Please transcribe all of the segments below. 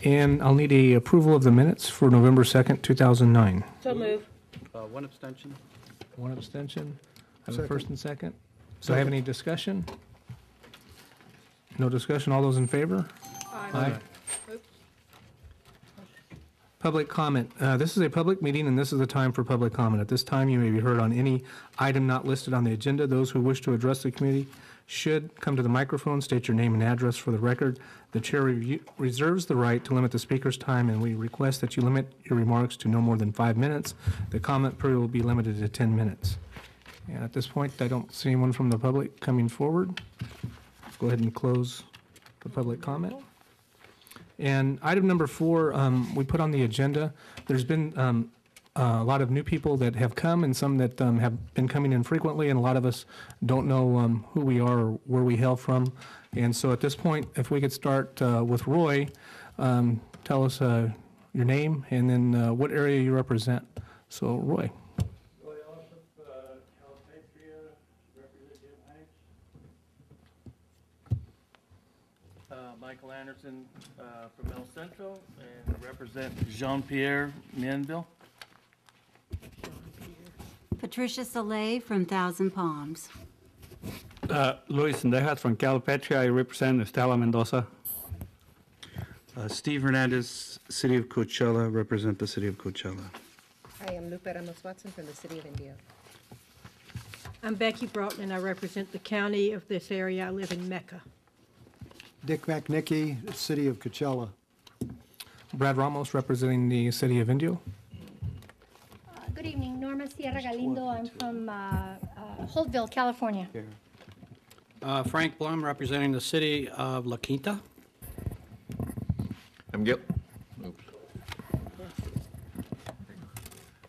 And I'll need a approval of the minutes for November 2nd, 2009. So move. One abstention. One abstention. I have a Second. first and second. Do I have any discussion? No discussion. All those in favor? Aye. Oops. Public comment. This is a public meeting, and this is the time for public comment. At this time, you may be heard on any item not listed on the agenda. Those who wish to address the committee should come to the microphone, state your name and address for the record. The chair reserves the right to limit the speaker's time, and we request that you limit your remarks to no more than 5 minutes. The comment period will be limited to 10 minutes. And at this point, I don't see anyone from the public coming forward. Let's go ahead and close the public comment. And item number 4, we put on the agenda. There's been a lot of new people that have come and some that have been coming in frequently, and a lot of us don't know who we are or where we hail from. And so at this point, if we could start with Roy, tell us your name and then what area you represent. So, Roy. Roy Alsop, Calipatria, represent Jim Hanks. Michael Anderson from El Centro, and represent Jean-Pierre Mienville. Patricia Soleil from Thousand Palms. Luis Sendejas from Calipatria. I represent Estela Mendoza. Steve Hernandez, City of Coachella, represent the City of Coachella. I am Lupe Ramos-Watson from the City of Indio. I'm Becky Broughton, and I represent the county of this area. I live in Mecca. Dick McNicky, City of Coachella. Brad Ramos, representing the City of Indio. Good evening, Norma Sierra Galindo. I'm from Holtville, California. Frank Blum, representing the city of La Quinta. I'm Gil. Oops.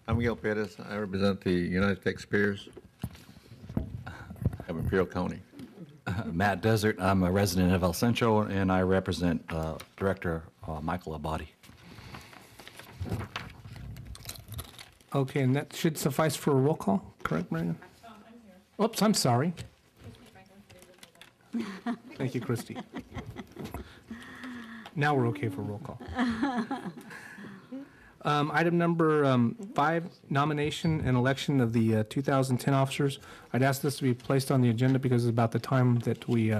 I'm Gil Perez. I represent the United Taxpayers of Imperial County. Matt Desert. I'm a resident of El Centro, and I represent Director Michael Abadi. Okay, and that should suffice for a roll call, correct, Marion? Oops, I'm sorry. Thank you, Christy. Now we're okay for roll call. Item number 5, nomination and election of the 2010 officers. I'd ask this to be placed on the agenda because it's about the time that we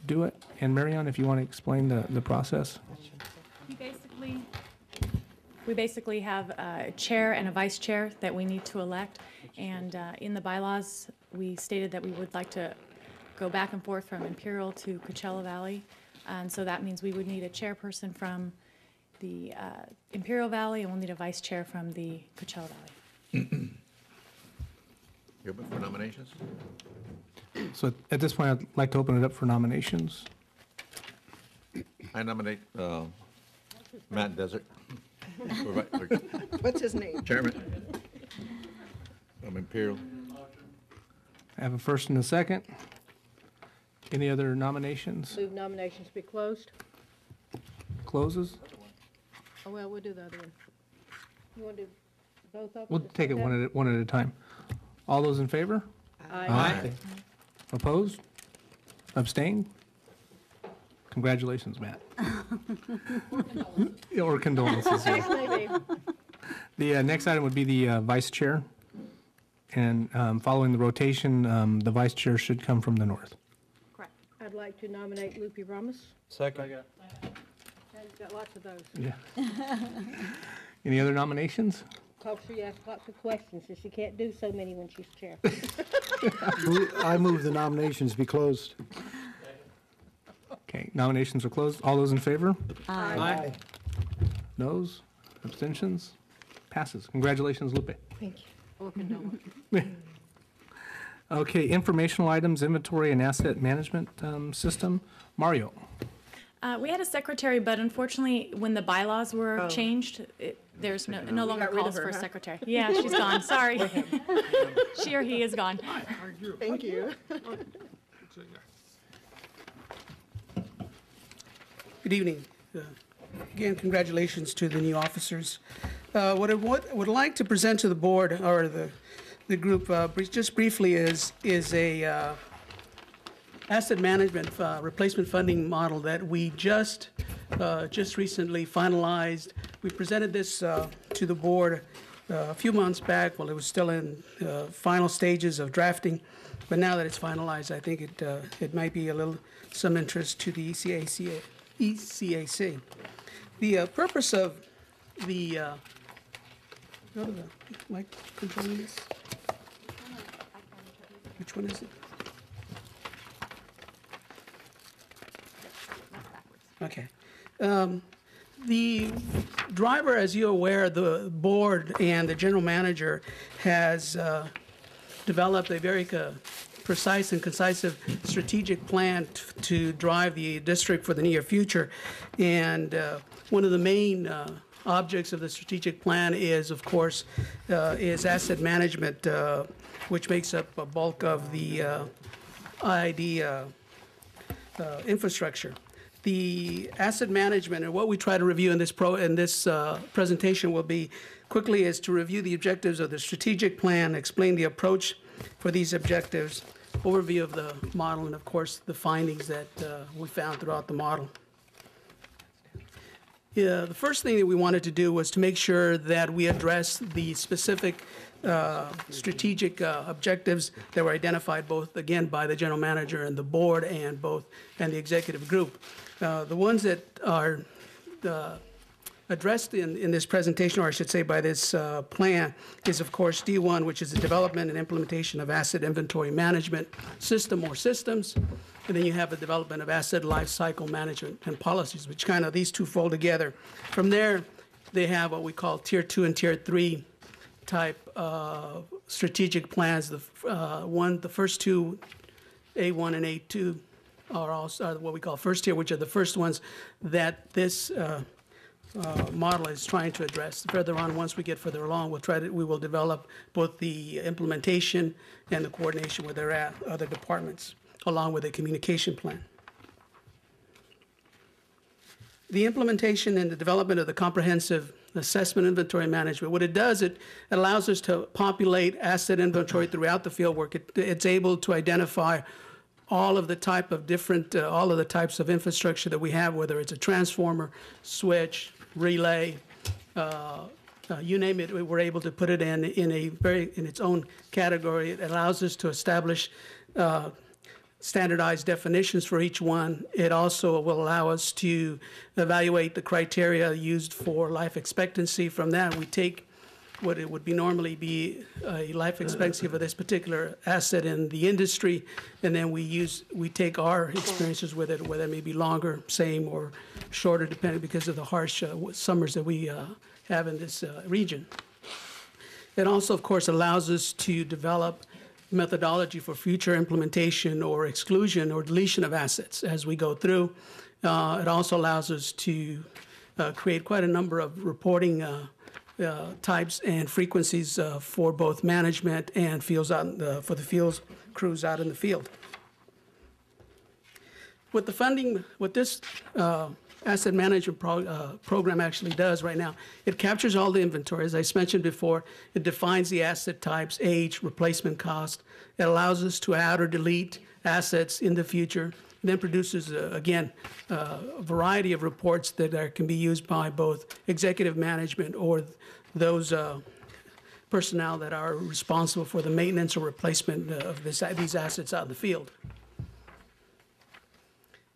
do it. And Marion, if you want to explain the process. We basically have a chair and a vice chair that we need to elect, and in the bylaws, we stated that we would like to go back and forth from Imperial to Coachella Valley, and so that means we would need a chairperson from the Imperial Valley, and we'll need a vice chair from the Coachella Valley. You open for nominations? So at this point, I'd like to open it up for nominations. I nominate Matt Desert. What's his name? Chairman. I'm Imperial. I have a first and a second. Any other nominations? Move nominations be closed. Closes? Oh, well, we'll do the other one. You want to do both of them? We'll take it one at a time. All those in favor? Aye. Opposed? Abstained? Congratulations, Matt. Or condolences. Yeah. The next item would be the vice chair. And following the rotation, the vice chair should come from the north. Correct. I'd like to nominate Lupe Ramos. Second. Okay, you've got lots of those. Yeah. Any other nominations? Because she asks lots of questions, and she can't do so many when she's chair. I move the nominations be closed. Okay, nominations are closed. All those in favor? Aye. Noes? Abstentions? Passes. Congratulations, Lupe. Thank you. Or condolence. Okay, informational items, inventory and asset management system. Mario. We had a secretary, but unfortunately, when the bylaws were changed, there's no longer got rid of calls her, for a huh? secretary. Yeah, she's gone. Sorry. She or he is gone. Thank you. Good evening. Again, congratulations to the new officers. What I would like to present to the board or the group just briefly is a asset management replacement funding model that we just just recently finalized. We presented this to the board a few months back while it was still in final stages of drafting. But now that it's finalized, I think it might be some interest to the ECAC. The purpose of the go to the mic controlling this. Which one is it? Okay. The driver, as you're aware, the board and the general manager has developed a very precise and concise strategic plan to drive the district for the near future. And one of the main objects of the strategic plan is, of course, is asset management, which makes up a bulk of the IID infrastructure. The asset management, and what we try to review in this presentation will be quickly is to review the objectives of the strategic plan, explain the approach for these objectives, overview of the model, and of course the findings that we found throughout the model. The first thing that we wanted to do was to make sure that we address the specific strategic objectives that were identified both, again, by the general manager and the board and the executive group. The ones that are addressed in this presentation, or I should say by this plan, is of course D1, which is the development and implementation of asset inventory management system or systems. And then you have the development of asset life cycle management and policies, which kind of these two fold together. From there, they have what we call Tier 2 and Tier 3 type strategic plans. The first two, A1 and A2, are also what we call first tier, which are the first ones that this model is trying to address. Further on, once we get further along, we will develop both the implementation and the coordination with their other departments, along with a communication plan. The implementation and the development of the comprehensive assessment inventory management, what it does, it allows us to populate asset inventory throughout the field work. It's able to identify all of the type of different, all of the types of infrastructure that we have, whether it's a transformer, switch, relay, you name it, we're able to put it in its own category. It allows us to establish standardized definitions for each one. It also will allow us to evaluate the criteria used for life expectancy. From that, we take what it would normally be a life expectancy for this particular asset in the industry, and then we take our experiences with it, whether it may be longer, same, or shorter, depending because of the harsh summers that we have in this region. It also, of course, allows us to develop methodology for future implementation or exclusion or deletion of assets as we go through. It also allows us to create quite a number of reporting types and frequencies for both management and fields out for the field crews out in the field. With the funding, what this asset management program actually does right now, it captures all the inventory. As I mentioned before, it defines the asset types, age, replacement cost. It allows us to add or delete assets in the future, and then produces, again, a variety of reports that can be used by both executive management or those personnel that are responsible for the maintenance or replacement of these assets out in the field.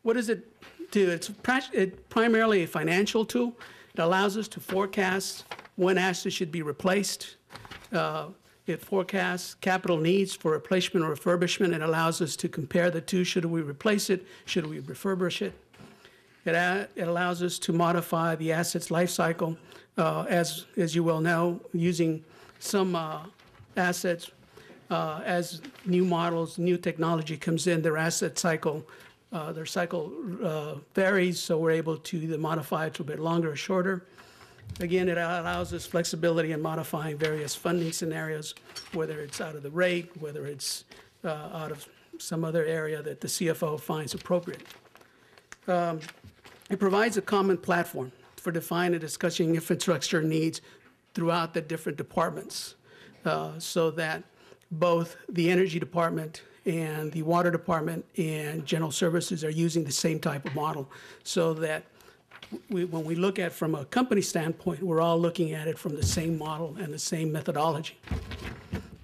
What does it do? It's primarily a financial tool. It allows us to forecast when assets should be replaced. It forecasts capital needs for replacement or refurbishment. It allows us to compare the two. Should we replace it? Should we refurbish it? It allows us to modify the asset's life cycle, as you well know, using some assets as new models, new technology comes in, their asset cycle, varies, so we're able to either modify it to a bit longer or shorter. Again, it allows us flexibility in modifying various funding scenarios, whether it's out of the rate, whether it's out of some other area that the CFO finds appropriate. It provides a common platform for defining and discussing infrastructure needs throughout the different departments, so that both the energy department and the water department and general services are using the same type of model, so that when we look at from a company standpoint, we're all looking at it from the same model and the same methodology.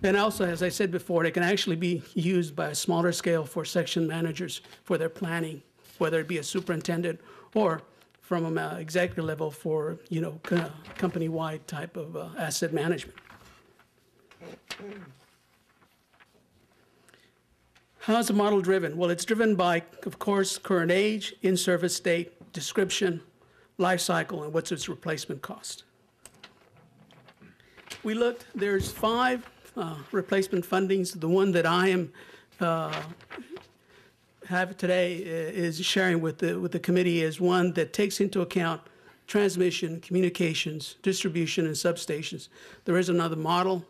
And also, as I said before, it can actually be used by a smaller scale for section managers for their planning, whether it be a superintendent or from an executive level for, you know, company-wide type of asset management. How's the model driven? Well, it's driven by, of course, current age, in-service state, description, life cycle, and what's its replacement cost. We looked, there's 5 replacement fundings. The one that I am have today is sharing with the committee is one that takes into account transmission, communications, distribution, and substations. There is another model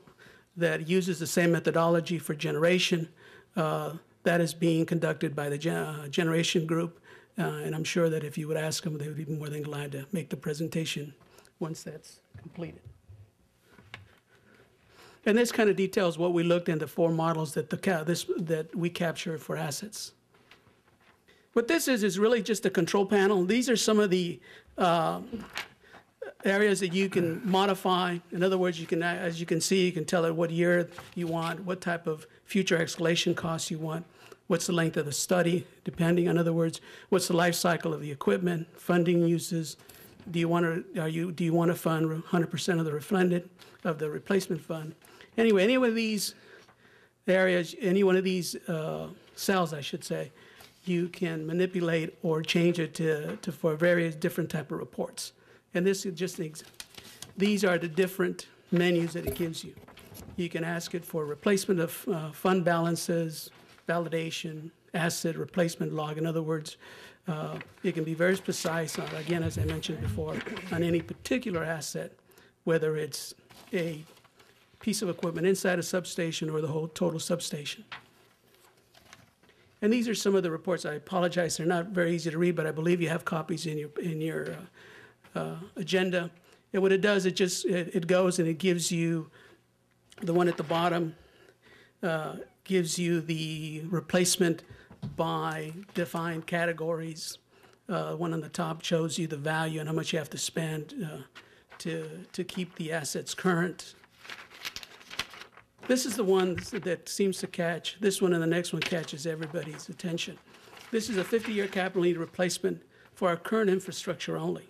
that uses the same methodology for generation. That is being conducted by the generation group, and I'm sure that if you would ask them, they would be more than glad to make the presentation once that's completed. And this kind of details what we looked in the 4 models that that we capture for assets. What this is really just a control panel. These are some of the areas that you can modify. In other words, you can, as you can see, you can tell it what year you want, what type of future escalation costs you want, what's the length of the study, depending. In other words, what's the life cycle of the equipment, funding uses. Do you want to fund 100% of the refunded of the replacement fund? Anyway, any one of these areas, any one of these cells, I should say, you can manipulate or change it to for various different type of reports. And this is just these are the different menus that it gives you. You can ask it for replacement of fund balances, validation, asset replacement log. In other words, it can be very precise, again, as I mentioned before, on any particular asset, whether it's a piece of equipment inside a substation or the whole total substation. And these are some of the reports. I apologize, they're not very easy to read, but I believe you have copies in your agenda. And what it does, it goes and it gives you, the one at the bottom gives you the replacement by defined categories. One on the top shows you the value and how much you have to spend to keep the assets current. This is the one that seems to catch, this one and the next one catches everybody's attention. This is a 50-year capital need replacement for our current infrastructure only.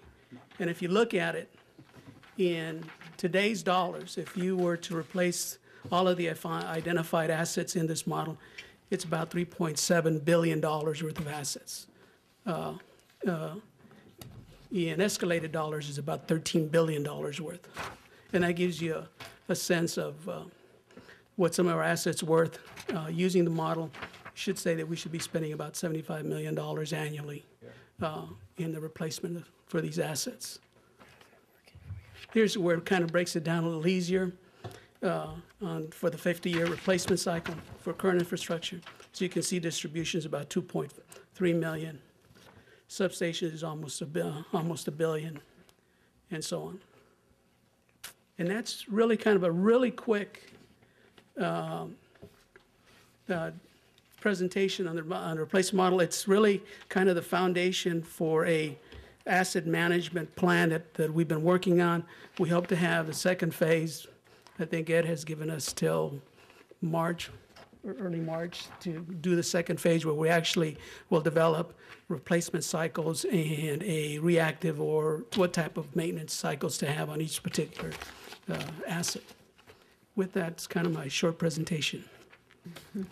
And if you look at it in today's dollars, if you were to replace all of the identified assets in this model, it's about $3.7 billion worth of assets. In escalated dollars is about $13 billion worth. And that gives you a sense of what some of our assets worth. Using the model, should say that we should be spending about $75 million annually in the replacement for these assets. Here's where it kind of breaks it down a little easier for the 50-year replacement cycle for current infrastructure. So you can see distribution is about 2.3 million. Substation is almost a billion, and so on. And that's really kind of a really quick presentation on the replacement model. It's really kind of the foundation for a asset management plan that we've been working on. We hope to have the second phase. I think Ed has given us till March, or early March, to do the second phase where we actually will develop replacement cycles and a reactive or what type of maintenance cycles to have on each particular asset. With that, it's kind of my short presentation. Any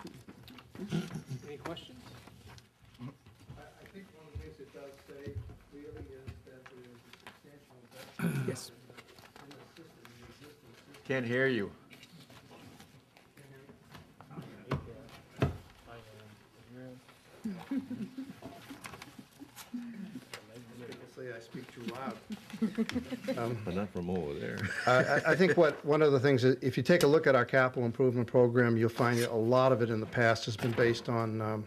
questions? I think one of the things it does say really is that there is a substantial investment Yes. in the system, the existing system. Can't hear you. Say I speak too loud. But not from over there. I think one of the things, if you take a look at our capital improvement program, you'll find that a lot of it in the past has been based on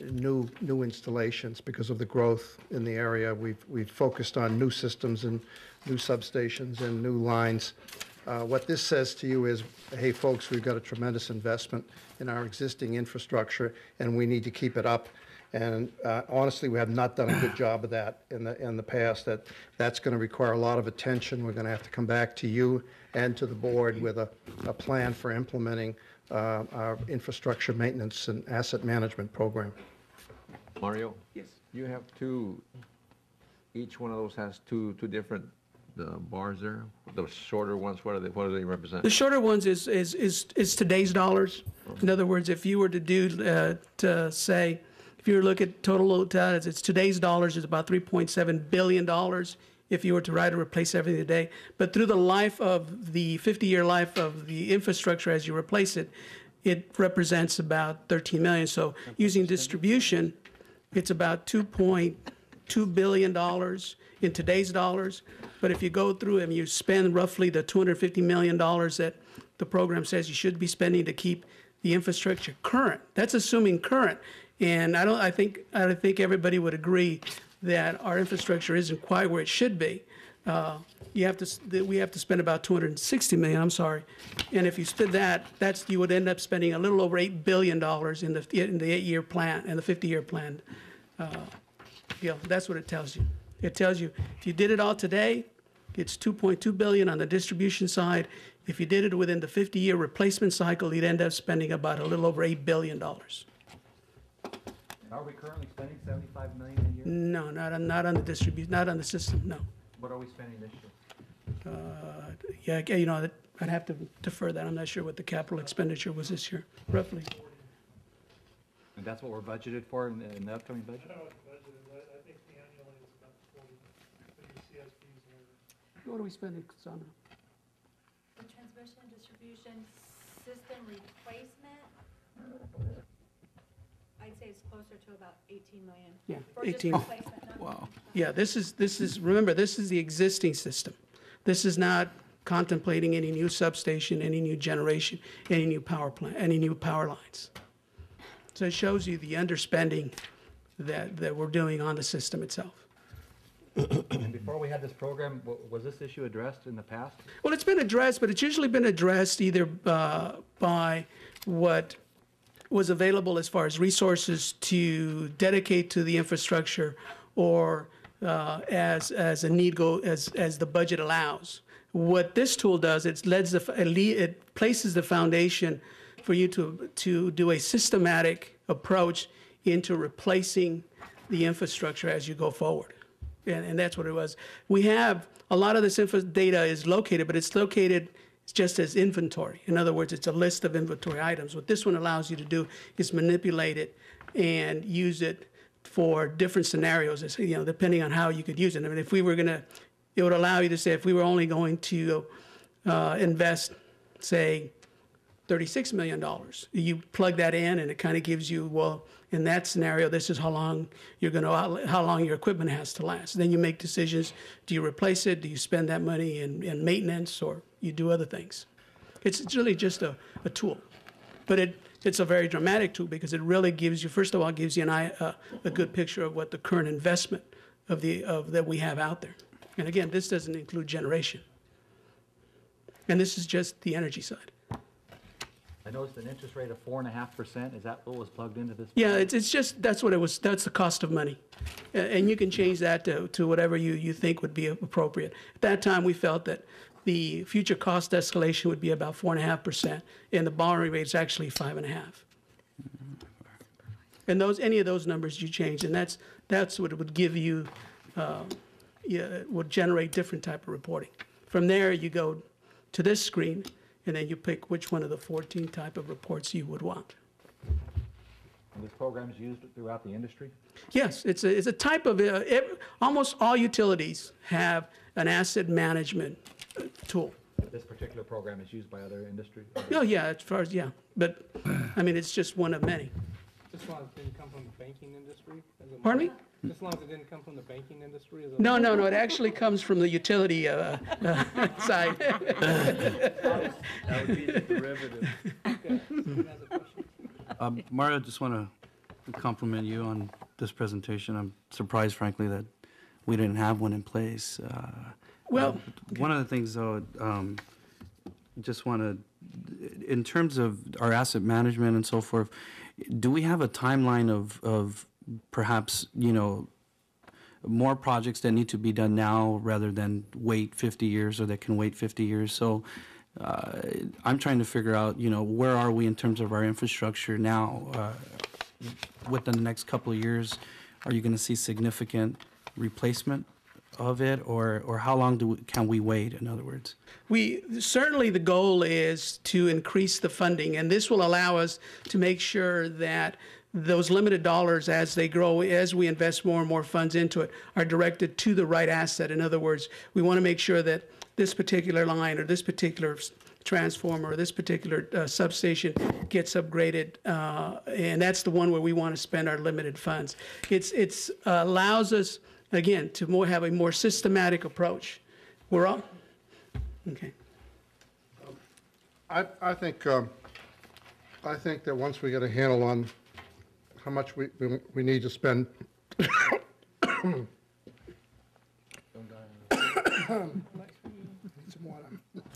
new installations because of the growth in the area. We've focused on new systems and new substations and new lines. What this says to you is, hey, folks, we've got a tremendous investment in our existing infrastructure, and we need to keep it up. And honestly, we have not done a good job of that in the past. That's going to require a lot of attention. We're going to have to come back to you and to the board with a plan for implementing our infrastructure maintenance and asset management program. Mario? Yes. You have each one of those has two different bars there. The shorter ones, what do they represent? The shorter ones is today's dollars. In other words, if you were to do, say, if you were to look at total it's today's dollars is about $3.7 billion if you were to try to replace everything today. But through the life of the 50-year life of the infrastructure as you replace it, it represents about 13 million. So using distribution, it's about $2.2 billion in today's dollars. But if you go through and you spend roughly the $250 million that the program says you should be spending to keep the infrastructure current, that's assuming current. And I think everybody would agree that our infrastructure isn't quite where it should be. We have to spend about $260 million. I'm sorry, and if you spend that, you would end up spending a little over $8 billion in the 8-year plan and the 50-year plan. That's what it tells you. It tells you if you did it all today, it's $2.2 billion on the distribution side. If you did it within the 50-year replacement cycle, you'd end up spending about a little over $8 billion. Are we currently spending $75 million a year? No, not on the distribution, not on the system, no. What are we spending this year? Yeah, I'd have to defer that. I'm not sure what the capital expenditure was this year, roughly. And that's what we're budgeted for in the upcoming budget? I don't know what the budget is. I think the annual is about 40, the CSPs and everything. What are we spending, Cassandra? The transmission and distribution system replacement, I'd say it's closer to about 18 million. Yeah, For just 18. replacement, not- Wow. Yeah, remember, this is the existing system. This is not contemplating any new substation, any new generation, any new power plant, any new power lines. So it shows you the underspending that we're doing on the system itself. And before we had this program, was this issue addressed in the past? Well, it's been addressed, but it's usually been addressed either by what was available as far as resources to dedicate to the infrastructure, or as a need as the budget allows. What this tool does, it places the foundation for you to do a systematic approach into replacing the infrastructure as you go forward. And that's what it was. We have a lot of this data is located, but it's located just as inventory. In other words, it's a list of inventory items. What this one allows you to do is manipulate it and use it for different scenarios, depending on how you could use it. I mean, if we were it would allow you to say, if we were only going to invest, say, $36 million, you plug that in and it kind of gives you, well, in that scenario, this is how long how long your equipment has to last. Then you make decisions. Do you replace it? Do you spend that money in maintenance, or you do other things? It's really just a tool. But it's a very dramatic tool because it really gives you, first of all, gives you a good picture of what the current investment that we have out there. And again, this doesn't include generation. And this is just the energy side. I noticed an interest rate of 4.5%. Is that what was plugged into this? Yeah, it's just, that's what it was. That's the cost of money. And you can change that to whatever you think would be appropriate. At that time, we felt that the future cost escalation would be about 4.5%, and the borrowing rate is actually 5.5%. And any of those numbers you change, and that's what it would give you, it would generate different type of reporting. From there, you go to this screen, and then you pick which one of the 14 type of reports you would want. And this program is used throughout the industry? Yes, it's a type of, almost all utilities have an asset management tool. This particular program is used by other industry? Oh, yeah, as far as, yeah. But, I mean, it's just one of many. Just as long as it didn't come from the banking industry? Pardon me? Just as long as it didn't come from the banking industry? No, it actually comes from the utility side. That would be the derivative. Mario, I just want to compliment you on this presentation. I'm surprised, frankly, that we didn't have one in place. Well, one of the things, though, just want to, in terms of our asset management and so forth, do we have a timeline of perhaps, more projects that need to be done now rather than wait 50 years or that can wait 50 years. So I'm trying to figure out, where are we in terms of our infrastructure now? Within the next couple of years, are you going to see significant replacement of it, or how long can we wait, in other words? Certainly the goal is to increase the funding, and this will allow us to make sure that those limited dollars, as they grow, as we invest more and more funds into it, are directed to the right asset. In other words, we want to make sure that this particular line or this particular transformer or this particular substation gets upgraded, and that's the one where we want to spend our limited funds. It's allows us, again, to have a more systematic approach. We're all, okay. I think that once we get a handle on how much we need to spend.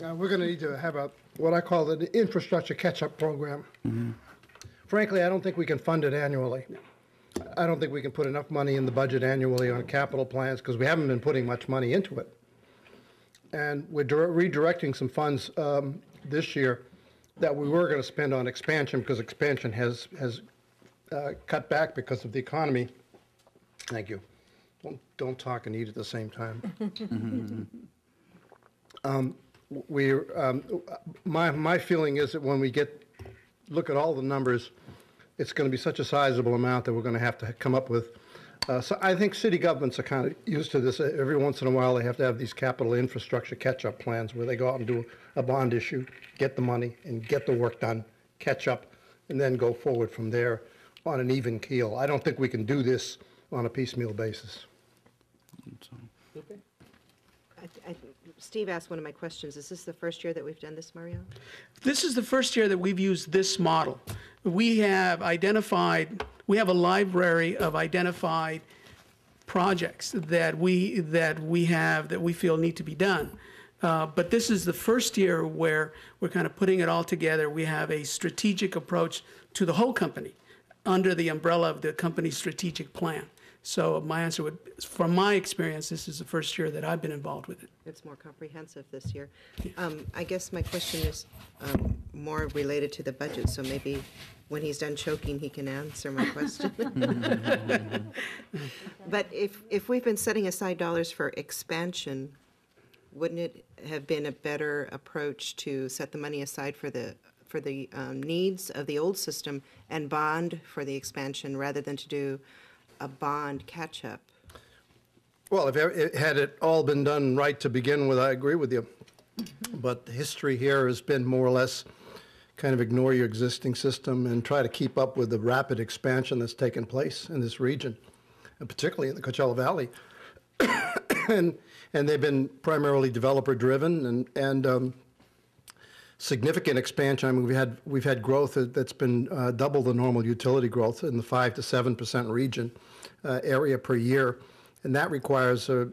We're going to need to have what I call the infrastructure catch-up program. Mm-hmm. Frankly, I don't think we can fund it annually. I don't think we can put enough money in the budget annually on capital plans because we haven't been putting much money into it. And we're redirecting some funds this year that we were going to spend on expansion because expansion has cut back because of the economy. Thank you. Don't talk and eat at the same time. My feeling is that when we look at all the numbers, it's going to be such a sizable amount that we're going to have to come up with. So I think city governments are kind of used to this. Every once in a while, they have to have these capital infrastructure catch-up plans where they go out and do a bond issue, get the money, and get the work done, catch up, and then go forward from there on an even keel. I don't think we can do this on a piecemeal basis. Steve asked one of my questions. Is this the first year that we've done this, Mario? This is the first year that we've used this model. We have a library of identified projects that we feel need to be done. But this is the first year where we're kind of putting it all together. We have a strategic approach to the whole company under the umbrella of the company's strategic plan. So my answer would, from my experience, this is the first year that I've been involved with it. It's more comprehensive this year. I guess my question is more related to the budget, so maybe when he's done choking, he can answer my question. But if we've been setting aside dollars for expansion, wouldn't it have been a better approach to set the money aside for the needs of the old system and bond for the expansion rather than to do a bond catch-up? Well, had it all been done right to begin with, I agree with you. But the history here has been more or less kind of ignore your existing system and try to keep up with the rapid expansion that's taken place in this region, and particularly in the Coachella Valley. and they've been primarily developer-driven and significant expansion. I mean, we've had growth that's been double the normal utility growth in the 5 to 7% region area per year, and that requires a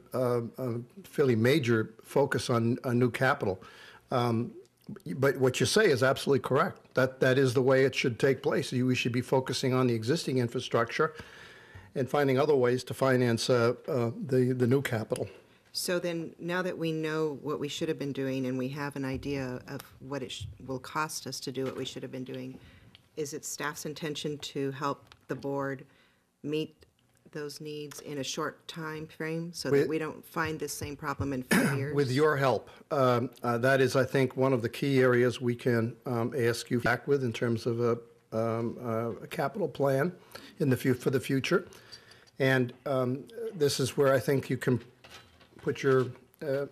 fairly major focus on new capital. But what you say is absolutely correct. That is the way it should take place. We should be focusing on the existing infrastructure and finding other ways to finance the new capital. So then, now that we know what we should have been doing and we have an idea of what it will cost us to do what we should have been doing, is it staff's intention to help the board meet those needs in a short time frame so that we don't find this same problem in 5 years? With your help. That is, I think, one of the key areas we can ask you back with in terms of a capital plan for the future. And this is where I think you can put your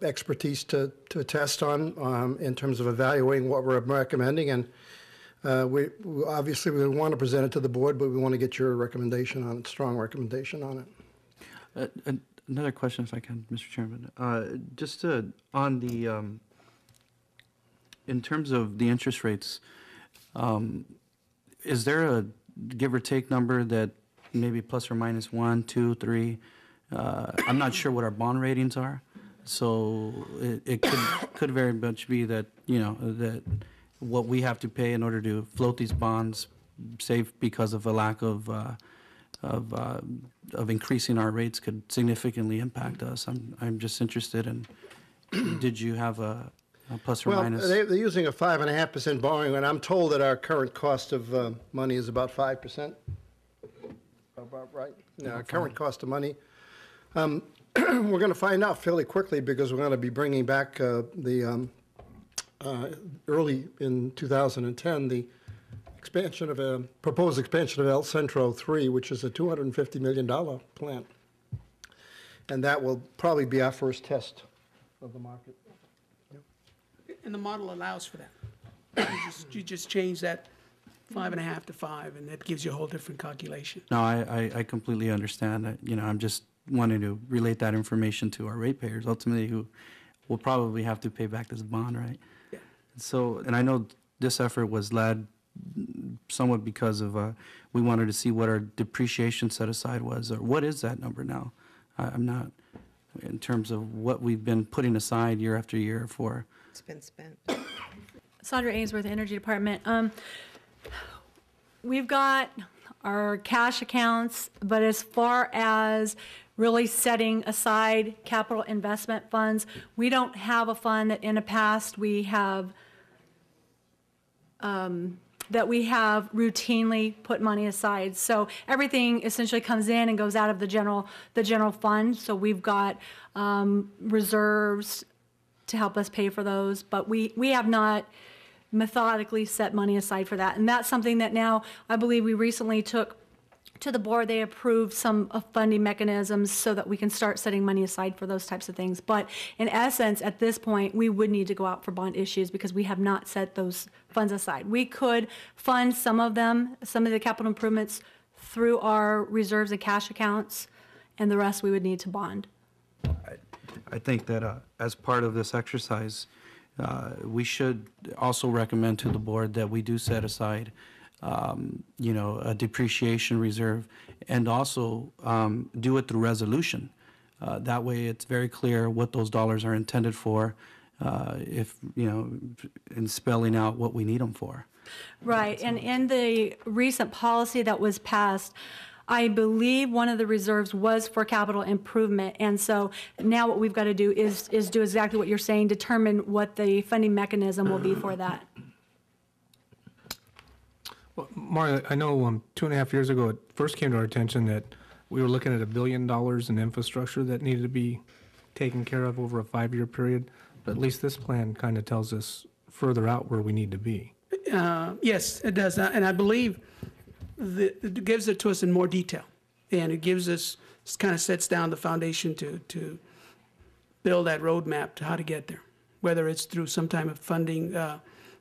expertise to test on in terms of evaluating what we're recommending. And we obviously want to present it to the board, but we want to get your recommendation on it, strong recommendation on it. Another question, if I can, Mr. Chairman. Just on the, in terms of the interest rates, is there a give or take number that maybe plus or minus 1, 2, 3? I'm not sure what our bond ratings are, so it could very much be that, that what we have to pay in order to float these bonds, say because of a lack of of increasing our rates could significantly impact us. I'm just interested in, did you have a plus or Well, minus? they're using a 5.5% borrowing, and I'm told that our current cost of money is about 5%. About right. Yeah, our current cost of money. We're going to find out fairly quickly because we're going to be bringing back early in 2010 the expansion of a proposed expansion of El Centro 3, which is a $250 million plant, and that will probably be our first test of the market. And the model allows for that. You just change that 5.5 to 5, and that gives you a whole different calculation. No, I completely understand. I'm just wanting to relate that information to our ratepayers, ultimately, who will probably have to pay back this bond, right? Yeah. So, and I know this effort was led somewhat because of, we wanted to see what our depreciation set aside was, or what is that number now? I'm not, in terms of what we've been putting aside year after year for. It's been spent. Sandra Ainsworth, Energy Department. We've got our cash accounts, but as far as really setting aside capital investment funds, we don't have a fund that in the past we have routinely put money aside. So everything essentially comes in and goes out of the general fund. So we've got reserves to help us pay for those, but we have not methodically set money aside for that. And that's something that now I believe we recently took to the board. They approved some funding mechanisms so that we can start setting money aside for those types of things. But in essence, at this point, we would need to go out for bond issues because we have not set those funds aside. We could fund some of them, some of the capital improvements through our reserves and cash accounts, and the rest we would need to bond. I think that as part of this exercise, we should also recommend to the board that we do set aside, a depreciation reserve, and also do it through resolution. That way, it's very clear what those dollars are intended for, in spelling out what we need them for. Right, and in the recent policy that was passed, I believe one of the reserves was for capital improvement, and so now what we've got to do is do exactly what you're saying, determine what the funding mechanism will be for that. Well, Mario, I know 2.5 years ago it first came to our attention that we were looking at $1 billion in infrastructure that needed to be taken care of over a 5-year period, but at least this plan kind of tells us further out where we need to be. Yes, it does, and I believe it gives it to us in more detail, and it gives us, kind of sets down the foundation to build that roadmap to how to get there, whether it's through some type of funding,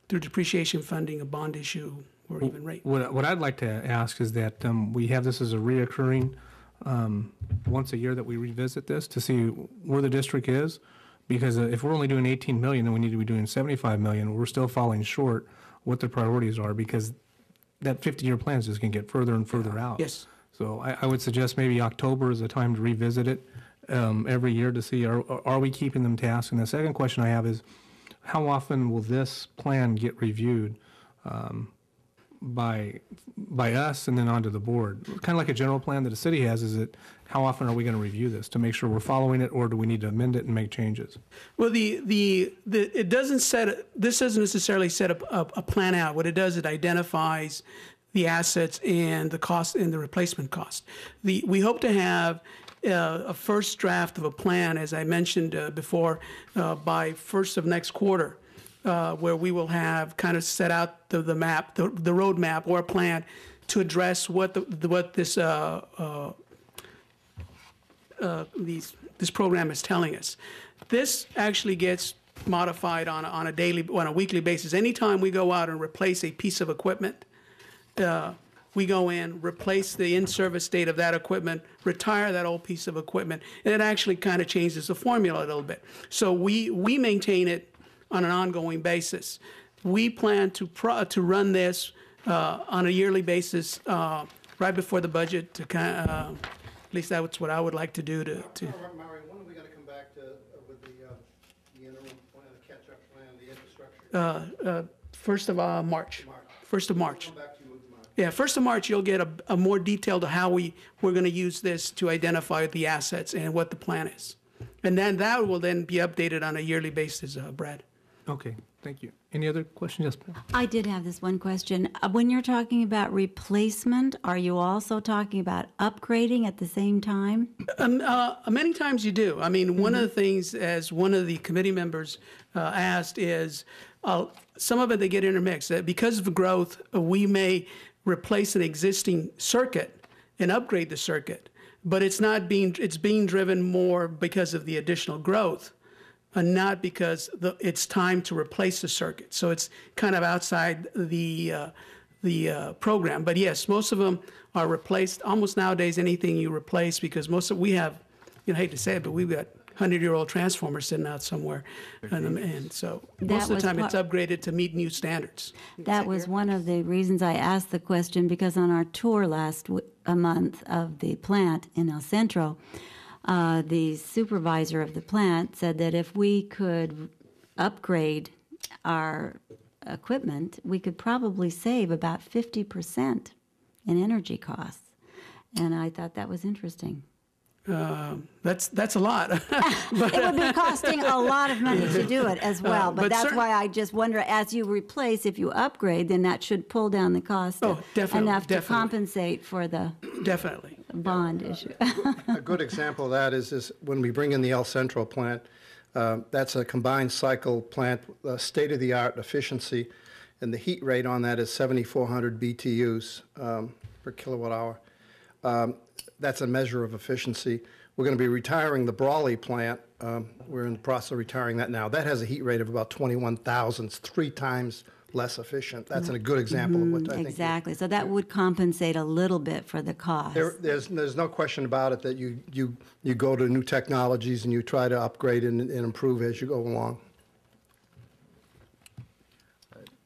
through depreciation funding, a bond issue, or even rate. What I'd like to ask is that we have this as a reoccurring once a year that we revisit this to see where the district is, because if we're only doing 18 million and we need to be doing 75 million, we're still falling short what the priorities are, because that 50-year plan is just going to get further and further out. Yes. So I would suggest maybe October is the time to revisit it every year to see are we keeping them tasked. And the second question I have is, how often will this plan get reviewed by us and then onto the board? Kind of like a general plan that a city has. Is it how often are we going to review this to make sure we're following it, or do we need to amend it and make changes? Well, it doesn't this doesn't necessarily set up a plan out. What it does, it identifies the assets and the cost and the replacement cost. We hope to have a first draft of a plan, as I mentioned before, by first of next quarter, where we will have kind of set out the map, the roadmap or a plan to address what this program is telling us. This actually gets modified on a weekly basis. Anytime we go out and replace a piece of equipment, we go in, replace the in-service date of that equipment, retire that old piece of equipment, and it actually kind of changes the formula a little bit. So we maintain it on an ongoing basis. We plan to run this on a yearly basis right before the budget to kind of, at least that's what I would like to do to. Mario, when are we going to come back with the interim plan, the catch-up plan, the infrastructure? 1st of March. 1st of March. Come back to you with March. Yeah, 1st of March, you'll get a more detailed of how we're going to use this to identify the assets and what the plan is. And then that will then be updated on a yearly basis, Brad. Okay, thank you. Any other questions? Yes, ma'am. I did have this one question. When you're talking about replacement, are you also talking about upgrading at the same time? Many times you do. I mean, one of the things, as one of the committee members asked, is some of it they get intermixed. Because of growth, we may replace an existing circuit and upgrade the circuit, but it's being driven more because of the additional growth, and not because it's time to replace the circuit. So it's kind of outside the program. But yes, most of them are replaced. Almost nowadays, anything you replace, because we have, I hate to say it, but we've got 100-year-old transformers sitting out somewhere. And so most of the time it's upgraded to meet new standards. That was one of the reasons I asked the question, because on our tour last month of the plant in El Centro, the supervisor of the plant said that if we could upgrade our equipment, we could probably save about 50% in energy costs. And I thought that was interesting. That's a lot. But it would be costing a lot of money to do it as well. But that's why I just wonder, as you replace, if you upgrade, then that should pull down the cost enough to compensate for the bond issue. A good example of that is when we bring in the El Centro plant. That's a combined cycle plant, state-of-the-art efficiency, and the heat rate on that is 7,400 BTUs per kilowatt hour. That's a measure of efficiency. We're going to be retiring the Brawley plant. We're in the process of retiring that now. That has a heat rate of about 21,000. It's 3 times less efficient. That's a good example of what I think. Exactly. So that would compensate a little bit for the cost. There's no question about it that you go to new technologies and you try to upgrade and improve as you go along.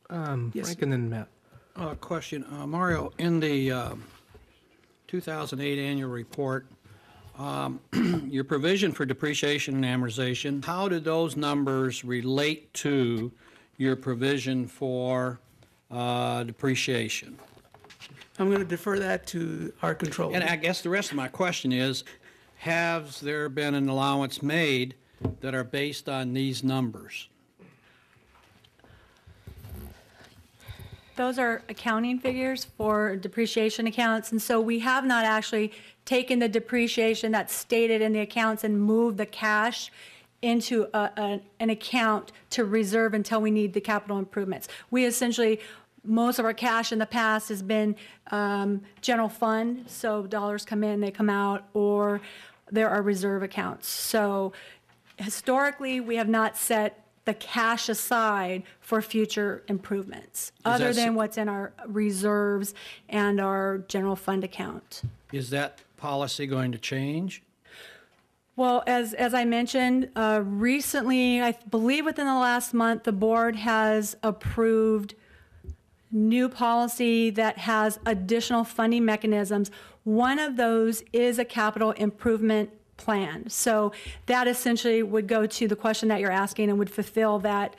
Frank and then Matt. Question, Mario, in the 2008 annual report, your provision for depreciation and amortization, how do those numbers relate to your provision for depreciation? I'm going to defer that to our controller. And I guess the rest of my question is, has there been an allowance made that are based on these numbers? Those are accounting figures for depreciation accounts, and so we have not actually taken the depreciation that's stated in the accounts and moved the cash into an account to reserve until we need the capital improvements. We essentially, most of our cash in the past has been general fund, so dollars come in, they come out, or there are reserve accounts. So historically, we have not set the cash aside for future improvements, other than what's in our reserves and our general fund account. Is that policy going to change? Well, as I mentioned, recently, I believe within the last month, the board has approved new policy that has additional funding mechanisms. One of those is a capital improvement plan. So that essentially would go to the question that you're asking and would fulfill that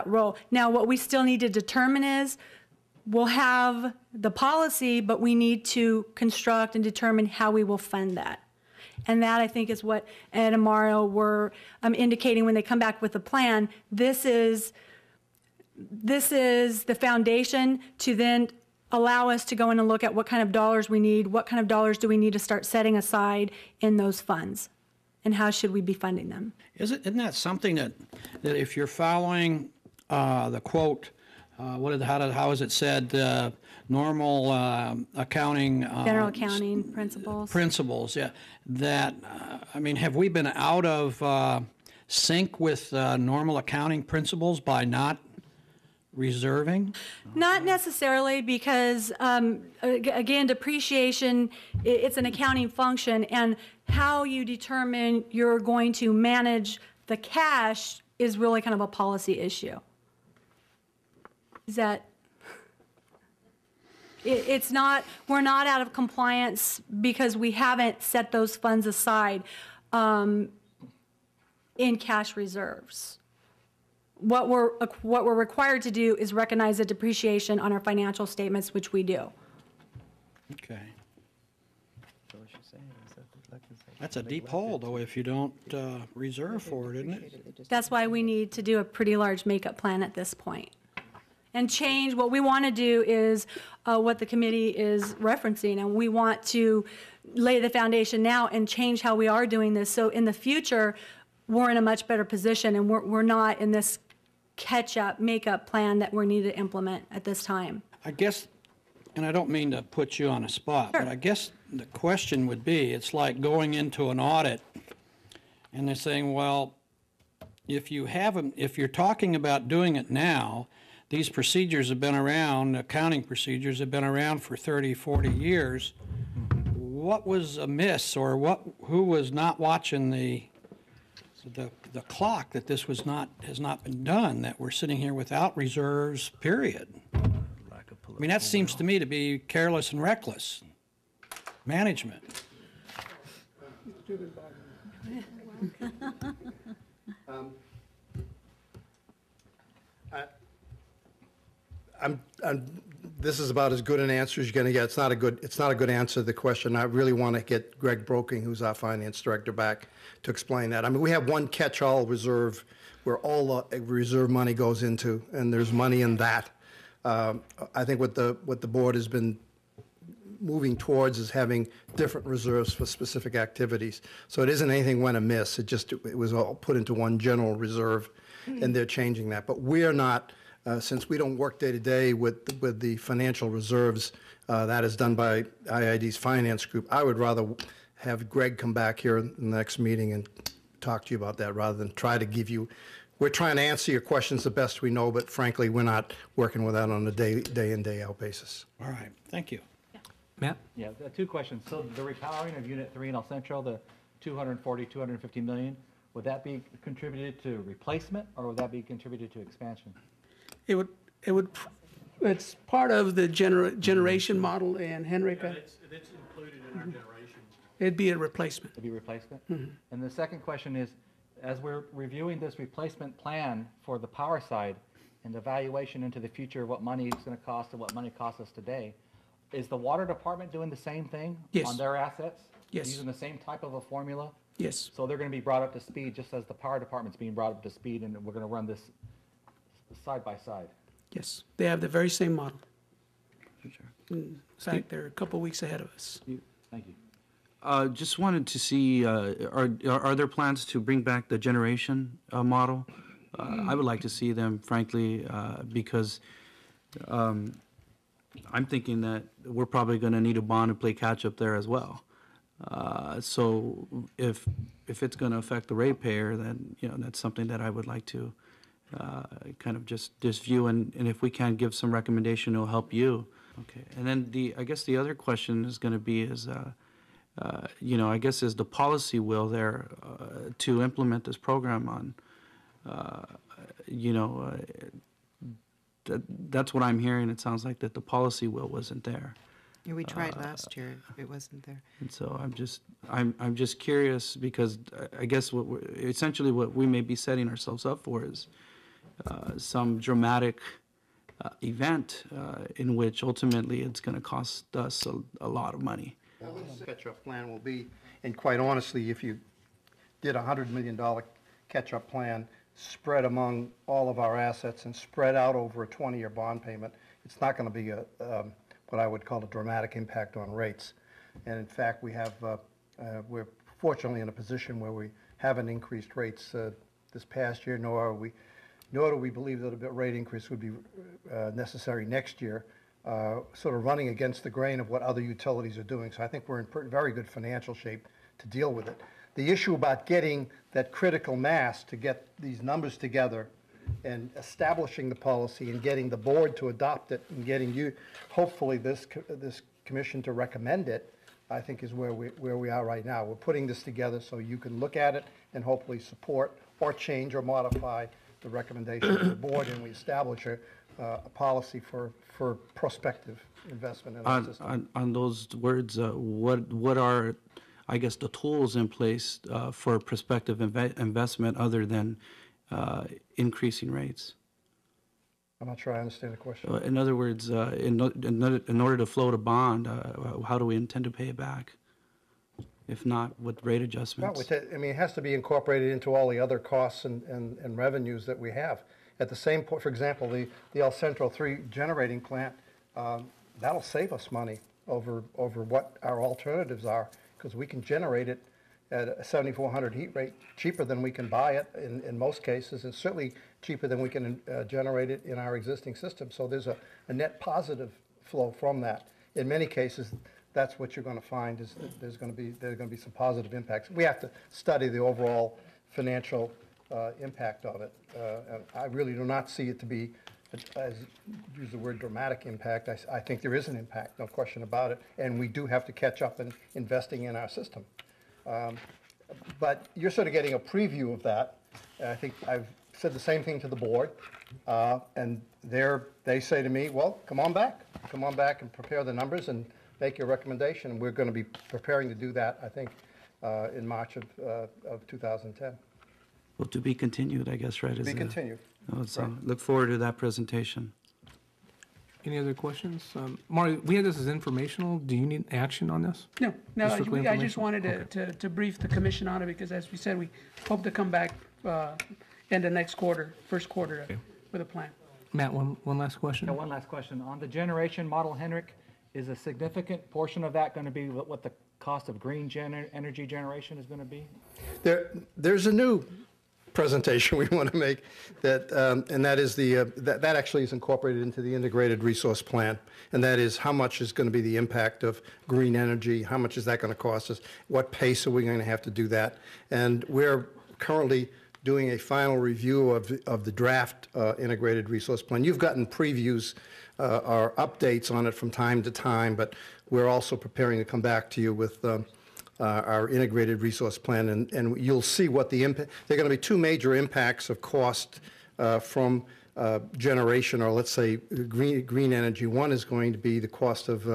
role. Now, what we still need to determine is, we'll have the policy, but we need to construct and determine how we will fund that. And that, I think, is what Ed and Mario were indicating when they come back with a plan. This is the foundation to then allow us to go in and look at what kind of dollars we need, what kind of dollars do we need to start setting aside in those funds, and how should we be funding them. Isn't that something that if you're following the quote, how is it said, normal accounting... General accounting principles. Principles, yeah. That, I mean, have we been out of sync with normal accounting principles by not reserving? Not necessarily, because again, depreciation, it's an accounting function, and how you determine you're going to manage the cash is really kind of a policy issue. Is that it's not, we're not out of compliance because we haven't set those funds aside in cash reserves. what we're required to do is recognize the depreciation on our financial statements, which we do. Okay. That's a deep hole, though, if you don't reserve for it, isn't it? That's why we need to do a pretty large makeup plan at this point. And change, what we want to do is what the committee is referencing, and we want to lay the foundation now and change how we are doing this, so in the future, we're in a much better position, and we're not in this catch-up, makeup plan that we need to implement at this time. I guess, and I don't mean to put you on a spot, but I guess the question would be, it's like going into an audit, and they're saying, well, if you're talking about doing it now, these procedures have been around, accounting procedures have been around for 30, 40 years. What was amiss, or who was not watching the clock that this has not been done, that we're sitting here without reserves, period? I mean, that seems to me to be careless and reckless management. This is about as good an answer as you're going to get. It's not a good answer to the question. I really want to get Greg Broking, who's our finance director, back to explain that. I mean, we have one catch-all reserve where all the reserve money goes into, and there's money in that. I think what the board has been moving towards is having different reserves for specific activities. So it isn't anything went amiss. It was all put into one general reserve, and they're changing that. But we're not. Since we don't work day to day with the financial reserves, that is done by IID's finance group. I would rather have Greg come back here in the next meeting and talk to you about that, rather than try to give you. We're trying to answer your questions the best we know, but frankly, we're not working with that on a day in, day out basis. All right, thank you. Matt? Yeah, two questions. So the repowering of Unit 3 in El Centro, the 250 million, would that be contributed to replacement, or would that be contributed to expansion? It's part of the generation model, and Henrika. It's included in our generation. It'd be a replacement. It'd be replacement? And the second question is, as we're reviewing this replacement plan for the power side and the evaluation into the future of what money is going to cost and what money costs us today, is the water department doing the same thing on their assets? Yes. Using the same type of a formula? Yes. So they're going to be brought up to speed just as the power department's being brought up to speed, and we're going to run this side by side? Yes, they have the very same model. In fact, they're a couple weeks ahead of us. Thank you. Just wanted to see, are there plans to bring back the generation model? I would like to see them, frankly, because I'm thinking that we're probably going to need a bond to play catch up there as well. So if it's going to affect the ratepayer, then that's something that I would like to kind of just view, and if we can give some recommendation, it'll help you. Okay, and then I guess the other question is going to be is, I guess is the policy will there to implement this program on, that's what I'm hearing. It sounds like that the policy will wasn't there. Yeah, we tried last year. It wasn't there. And so I'm just curious, because I guess essentially what we may be setting ourselves up for is some dramatic event in which ultimately it's going to cost us a lot of money. Well, this catch-up plan will be, and quite honestly, if you did a $100 million catch-up plan spread among all of our assets and spread out over a 20-year bond payment, it's not going to be what I would call a dramatic impact on rates. And in fact, we're fortunately in a position where we haven't increased rates this past year, nor do we believe that a rate increase would be necessary next year, sort of running against the grain of what other utilities are doing. So I think we're in very good financial shape to deal with it. The issue about getting that critical mass to get these numbers together and establishing the policy and getting the board to adopt it and getting you, hopefully this commission to recommend it, I think is where we are right now. We're putting this together so you can look at it and hopefully support or change or modify the recommendation of the board, and we establish a policy for prospective investment in our system. On those words, what are, I guess, the tools in place for prospective investment other than increasing rates. I'm not sure I understand the question. In other words, in order to float a bond, how do we intend to pay it back? If not, with rate adjustments? Well, I mean, it has to be incorporated into all the other costs and revenues that we have. At the same point, for example, the El Centro 3 generating plant, that'll save us money over what our alternatives are, because we can generate it at a 7,400 heat rate cheaper than we can buy it in most cases, and certainly cheaper than we can generate it in our existing system. So there's a net positive flow from that. In many cases, that's what you're going to find is that there are going to be some positive impacts. We have to study the overall financial impact of it. And I really do not see it to be, as use the word dramatic impact. I think there is an impact, no question about it, and we do have to catch up in investing in our system. But you're sort of getting a preview of that. I think I've said the same thing to the board, and they say to me, well, come on back and prepare the numbers and make your recommendation. And we're going to be preparing to do that, I think, in March of 2010. Well, to be continued, I guess, right? To be continued. So look forward to that presentation. Any other questions? Mario, we had this as informational. Do you need action on this? No, Strictly I just informational? wanted to brief the commission on it, because as we said, we hope to come back end of next quarter, first quarter, with a plan. Matt, one last question. Yeah, one last question. On the generation model, Henrik, is a significant portion of that going to be what the cost of green energy generation is going to be? There's a new presentation we want to make that, and that is that actually is incorporated into the integrated resource plan, and that is how much is going to be the impact of green energy, how much is that going to cost us, what pace are we going to have to do that, and we're currently doing a final review of the draft integrated resource plan. You've gotten previews or updates on it from time to time, but we're also preparing to come back to you with our integrated resource plan, and you'll see what the impact. There are going to be two major impacts of cost from generation, or let's say green energy. One is going to be the cost of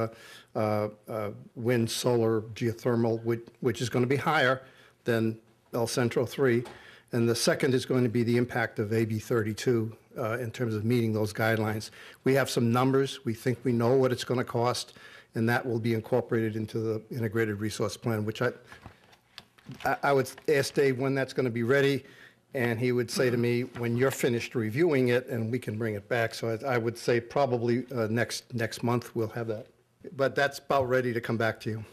wind, solar, geothermal, which is going to be higher than El Centro 3. And the second is going to be the impact of AB 32 in terms of meeting those guidelines. We have some numbers. We think we know what it's going to cost, and that will be incorporated into the integrated resource plan, which I would ask Dave when that's going to be ready, and he would say to me, when you're finished reviewing it, and we can bring it back. So I would say probably next month we'll have that. But that's about ready to come back to you.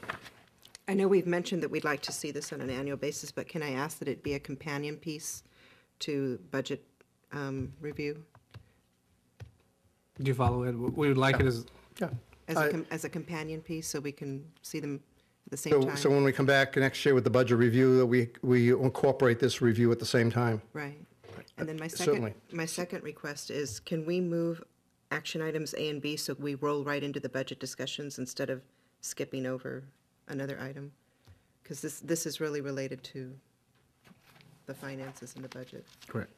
I know we've mentioned that we'd like to see this on an annual basis, but can I ask that it be a companion piece to budget review? Do you follow it? We would like it as... Yeah. As a companion piece, so we can see them at the same time? So when we come back next year with the budget review, we incorporate this review at the same time. Right. And then Certainly. my second request is, can we move action items A and B so we roll right into the budget discussions instead of skipping over another item? Because this is really related to the finances and the budget. Correct.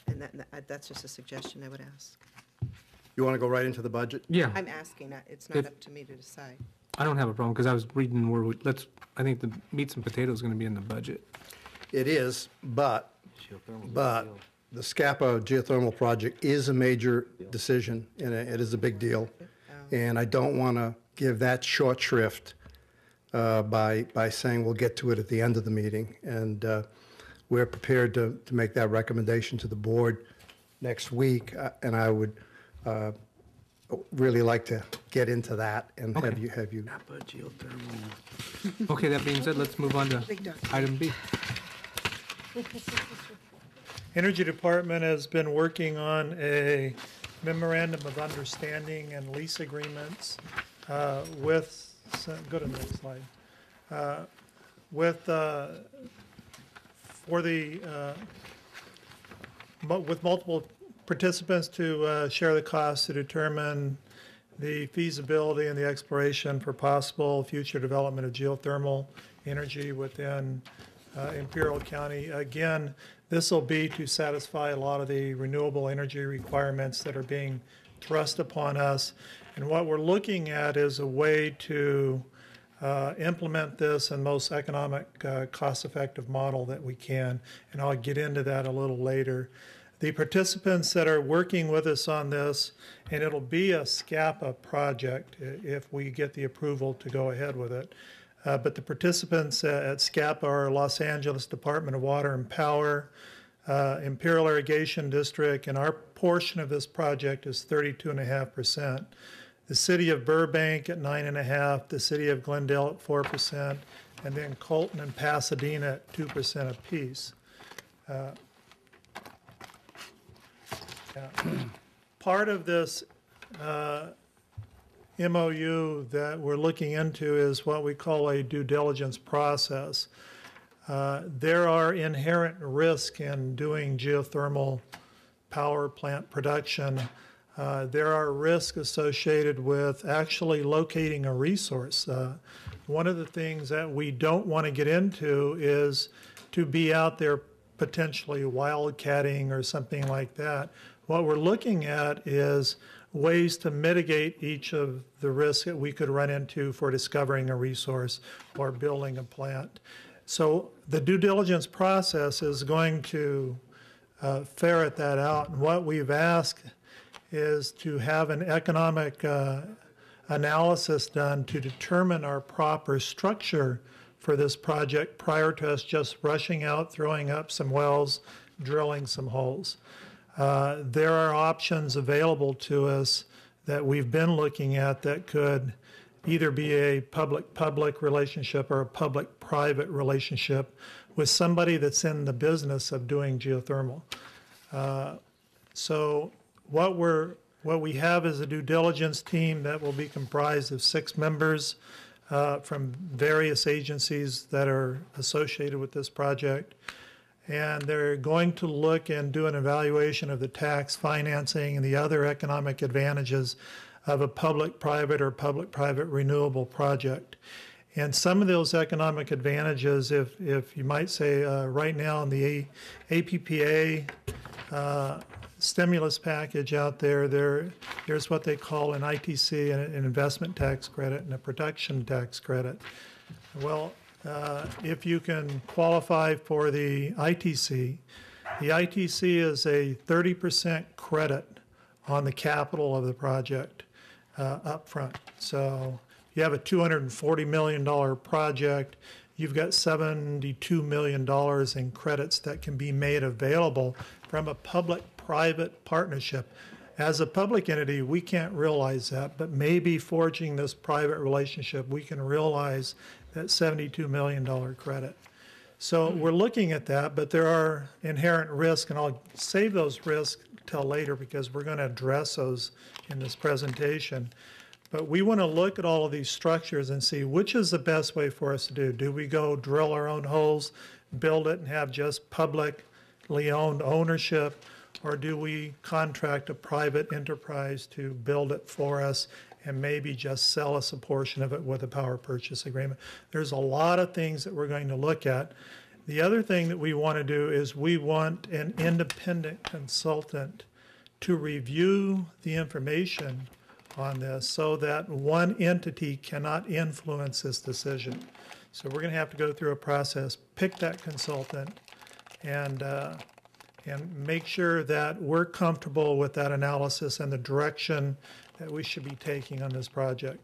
And that's just a suggestion I would ask. You want to go right into the budget? Yeah. I'm asking. It's not up to me to decide. I don't have a problem, because I was reading where I think the meats and potatoes is going to be in the budget. It is, but the Scapa geothermal project is a major decision, and it is a big deal. And I don't want to give that short shrift by saying we'll get to it at the end of the meeting. And we're prepared to make that recommendation to the board next week, and I would really like to get into that and have you. Okay, that being said, let's move on to item B. Energy Department has been working on a memorandum of understanding and lease agreements with, go to the next slide, with multiple participants to share the costs to determine the feasibility and the exploration for possible future development of geothermal energy within Imperial County. Again, this will be to satisfy a lot of the renewable energy requirements that are being thrust upon us. And what we're looking at is a way to implement this in most economic, cost-effective model that we can, and I'll get into that a little later. The participants that are working with us on this, and it'll be a SCAPA project if we get the approval to go ahead with it, but the participants at SCAPA are Los Angeles Department of Water and Power, Imperial Irrigation District, and our portion of this project is 32.5%. The City of Burbank at 9.5%, the City of Glendale at 4%, and then Colton and Pasadena at 2% apiece. Part of this MOU that we're looking into is what we call a due diligence process. There are inherent risks in doing geothermal power plant production. There are risks associated with actually locating a resource. One of the things that we don't want to get into is to be out there potentially wildcatting or something like that. What we're looking at is ways to mitigate each of the risks that we could run into for discovering a resource or building a plant. So the due diligence process is going to ferret that out. And what we've asked is to have an economic analysis done to determine our proper structure for this project prior to us just rushing out, throwing up some wells, drilling some holes. There are options available to us that we've been looking at that could either be a public-public relationship or a public-private relationship with somebody that's in the business of doing geothermal. So what we have is a due diligence team that will be comprised of 6 members from various agencies that are associated with this project. And they're going to look and do an evaluation of the tax financing and the other economic advantages of a public-private or public-private renewable project. And some of those economic advantages, if you might say, right now in the APPA stimulus package out there, there's what they call an ITC, an investment tax credit, and a production tax credit. Well, if you can qualify for the ITC is a 30% credit on the capital of the project up front. So if you have a $240 million project, you've got $72 million in credits that can be made available from a public-private partnership. As a public entity, we can't realize that, but maybe forging this private relationship, we can realize that $72 million credit. So we're looking at that, but there are inherent risks, and I'll save those risks till later because we're going to address those in this presentation. But we want to look at all of these structures and see which is the best way for us to do. Do we go drill our own holes, build it, and have just publicly owned ownership, or do we contract a private enterprise to build it for us and maybe just sell us a portion of it with a power purchase agreement? There's a lot of things that we're going to look at. The other thing that we want to do is we want an independent consultant to review the information on this so that one entity cannot influence this decision. So we're going to have to go through a process, pick that consultant, and make sure that we're comfortable with that analysis and the direction that we should be taking on this project.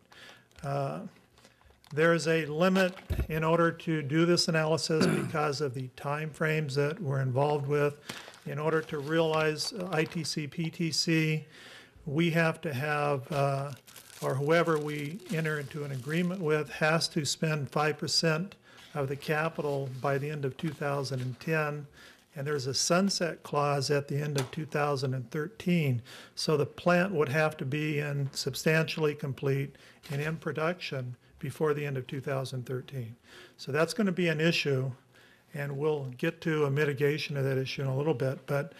There is a limit in order to do this analysis because of the time frames that we're involved with. In order to realize ITC, PTC, we have to have, or whoever we enter into an agreement with has to spend 5% of the capital by the end of 2010. And there's a sunset clause at the end of 2013. So the plant would have to be in substantially complete and in production before the end of 2013. So that's going to be an issue, and we'll get to a mitigation of that issue in a little bit. But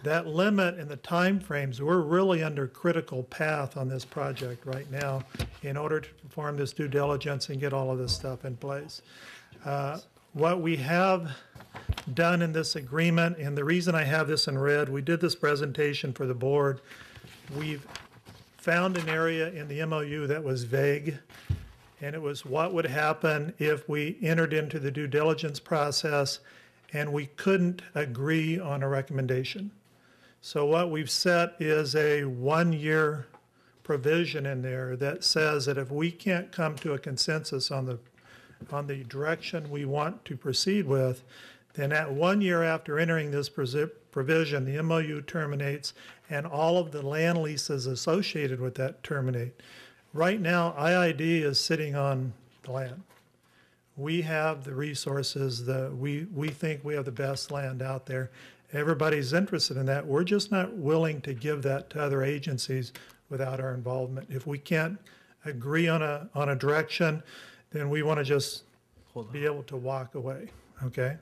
that limit and the time frames, we're really under critical path on this project right now in order to perform this due diligence and get all of this stuff in place. What we have done in this agreement, and the reason I have this in red, we did this presentation for the board. We've found an area in the MOU that was vague, And it was what would happen if we entered into the due diligence process and we couldn't agree on a recommendation. So what we've set is a 1-year provision in there that says that if we can't come to a consensus on the direction we want to proceed with, then at 1 year after entering this provision, the MOU terminates and all of the land leases associated with that terminate. Right now, IID is sitting on the land. We have the resources, we think we have the best land out there. Everybody's interested in that. We're just not willing to give that to other agencies without our involvement. If we can't agree on a direction, then we want to just be able to walk away, okay?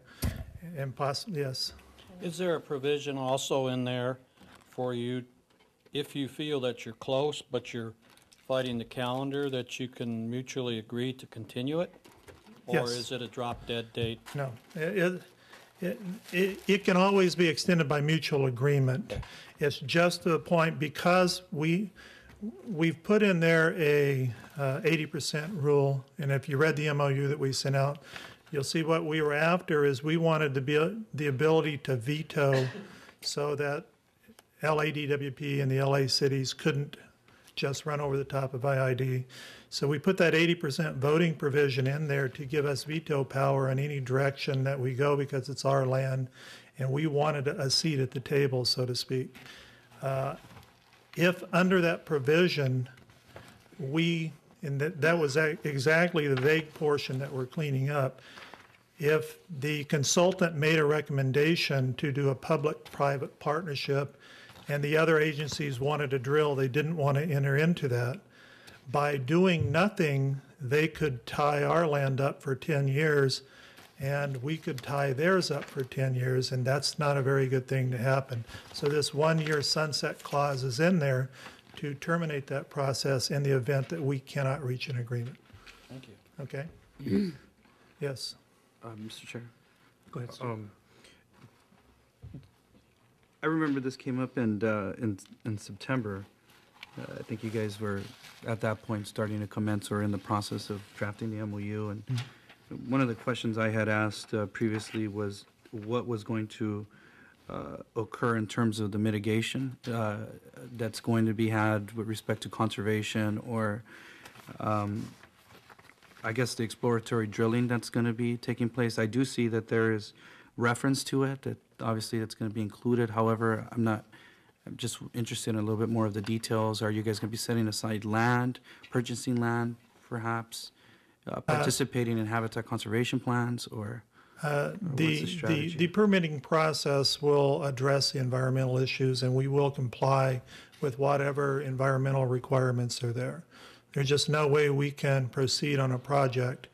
And possibly, yes. Is there a provision also in there for you, if you feel that you're close, but you're fighting the calendar, that you can mutually agree to continue it? Or Yes. is it a drop-dead date? No, it can always be extended by mutual agreement. It's just to the point, because we've put in there a 80% rule, and if you read the MOU that we sent out, you'll see what we were after is we wanted to be the ability to veto so that LADWP and the LA cities couldn't just run over the top of IID. So we put that 80% voting provision in there to give us veto power in any direction that we go, because it's our land and we wanted a seat at the table, so to speak. If under that provision, and that was exactly the vague portion that we're cleaning up, if the consultant made a recommendation to do a public-private partnership and the other agencies wanted to drill, they didn't want to enter into that, by doing nothing, they could tie our land up for 10 years and we could tie theirs up for 10 years, and that's not a very good thing to happen. So this 1-year sunset clause is in there to terminate that process in the event that we cannot reach an agreement. Thank you. Okay? Yes. Mr. Chair. Go ahead, sir. I remember this came up in September. I think you guys were at that point starting to commence or in the process of drafting the MOU. And one of the questions I had asked previously was what was going to occur in terms of the mitigation that's going to be had with respect to conservation, or I guess the exploratory drilling that's going to be taking place. I do see that there is reference to it, that obviously that's going to be included. However, I'm just interested in a little bit more of the details. Are you guys going to be setting aside land, purchasing land, perhaps, participating in habitat conservation plans, or what's the strategy? The permitting process will address the environmental issues, and we will comply with whatever environmental requirements are there. There's just no way we can proceed on a project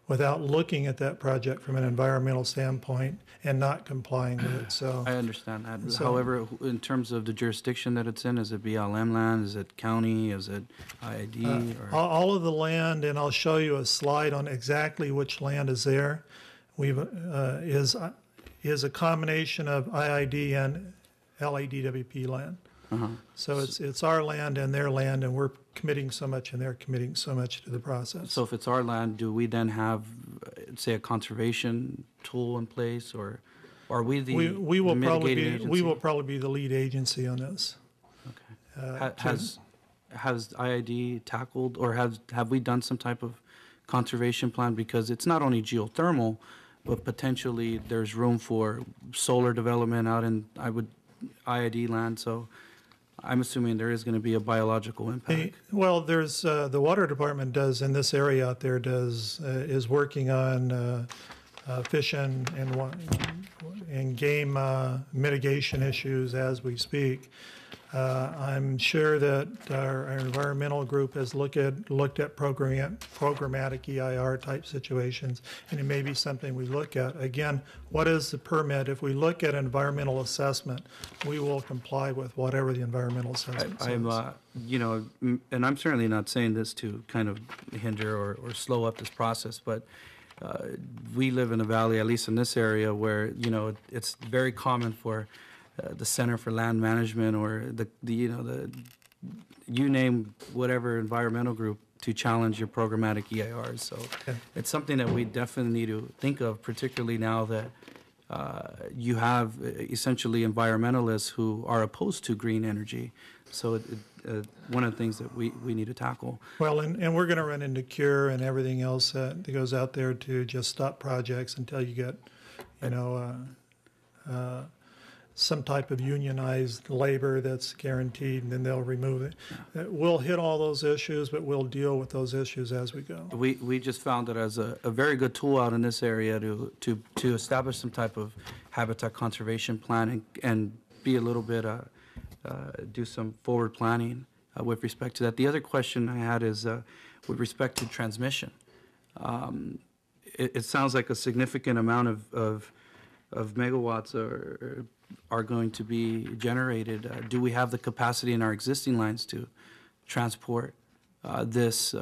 without looking at that project from an environmental standpoint and not complying with it. So I understand that. However, in terms of the jurisdiction that it's in, is it BLM land? Is it county? Is it IID? all of the land, and I'll show you a slide on exactly which land is there. Is a combination of IID and LADWP land. So it's our land and their land, and we're committing so much and they're committing so much to the process. So if it's our land, do we then have, say, a conservation tool in place, or are we the mitigating agency? We will probably be the lead agency on this. Okay. Has IID tackled, or have we done some type of conservation plan? Because it's not only geothermal, but potentially there's room for solar development out in IID land. So I'm assuming there is going to be a biological impact. Well, there's the water department does in this area out there is working on fish and game mitigation issues as we speak. I'm sure that our environmental group has looked at programmatic EIR type situations, and it may be something we look at. Again, what is the permit? If we look at environmental assessment, we will comply with whatever the environmental assessment says. And I'm certainly not saying this to kind of hinder or slow up this process, but we live in a valley, at least in this area, where it's very common for the Center for Land Management, or you name whatever environmental group, to challenge your programmatic EIRs. So it's something that we definitely need to think of, particularly now that you have essentially environmentalists who are opposed to green energy. So one of the things that we need to tackle. Well, and we're going to run into CURE and everything else that goes out there to just stop projects until you get, some type of unionized labor that's guaranteed, and then they'll remove it. We'll hit all those issues, but we'll deal with those issues as we go. We just found it as a very good tool out in this area to establish some type of habitat conservation plan and be a little bit, do some forward planning with respect to that. The other question I had is with respect to transmission. It sounds like a significant amount of megawatts are going to be generated. Do we have the capacity in our existing lines to transport this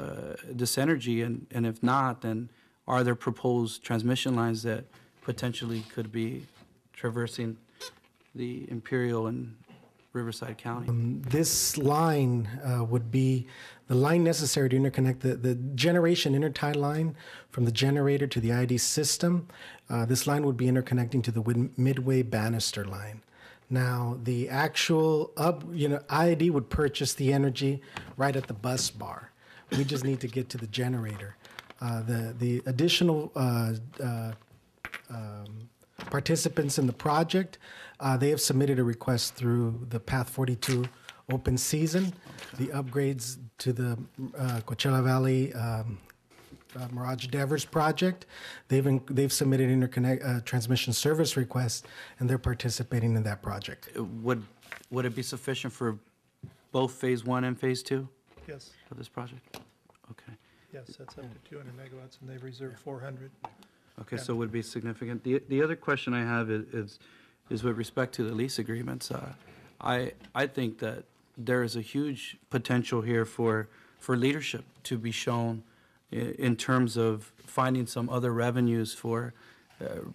energy? And if not, then are there proposed transmission lines that potentially could be traversing the Imperial and Riverside County? This line would be the line necessary to interconnect the generation intertie line from the generator to the ID system. This line would be interconnecting to the Midway Bannister line. Now, the actual ID would purchase the energy right at the bus bar. We just need to get to the generator. The additional participants in the project, they have submitted a request through the Path 42 open season. The upgrades to the Coachella Valley Mirage Devers project, they've submitted transmission service requests, and they're participating in that project. Would it be sufficient for both Phase 1 and Phase 2? Yes. Of this project? Okay. Yes, that's up to 200 megawatts, and they've reserved 400. Okay, so it would be significant. The other question I have is with respect to the lease agreements. I think that there is a huge potential here for leadership to be shown in terms of finding some other revenues for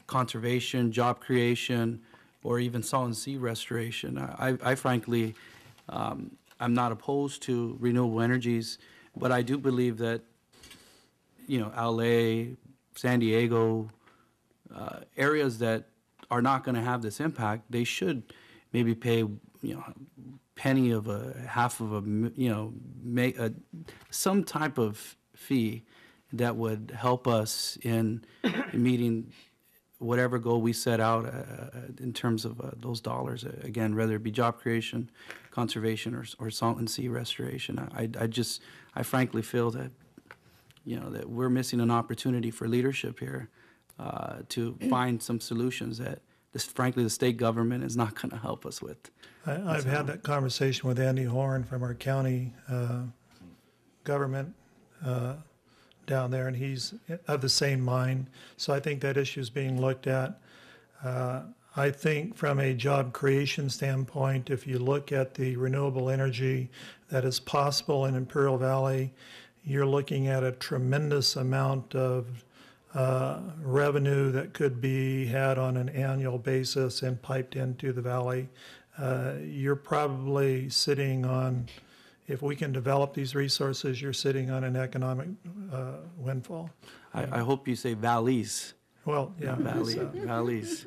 conservation, job creation, or even salton sea restoration. I frankly, I'm not opposed to renewable energies, but I do believe that, LA, San Diego, areas that are not going to have this impact, they should maybe pay, penny of a half of a, some type of fee that would help us in meeting whatever goal we set out in terms of those dollars. Again, whether it be job creation, conservation, or salton sea restoration. I frankly feel that, that we're missing an opportunity for leadership here to find some solutions that, frankly, the state government is not going to help us with. I've had that conversation with Andy Horn from our county government down there, and he's of the same mind. So I think that issue is being looked at. I think from a job creation standpoint, if you look at the renewable energy that is possible in Imperial Valley, you're looking at a tremendous amount of revenue that could be had on an annual basis and piped into the valley. You're probably sitting on, if we can develop these resources, you're sitting on an economic windfall. I hope you say valleys. Well, yeah. Valleys.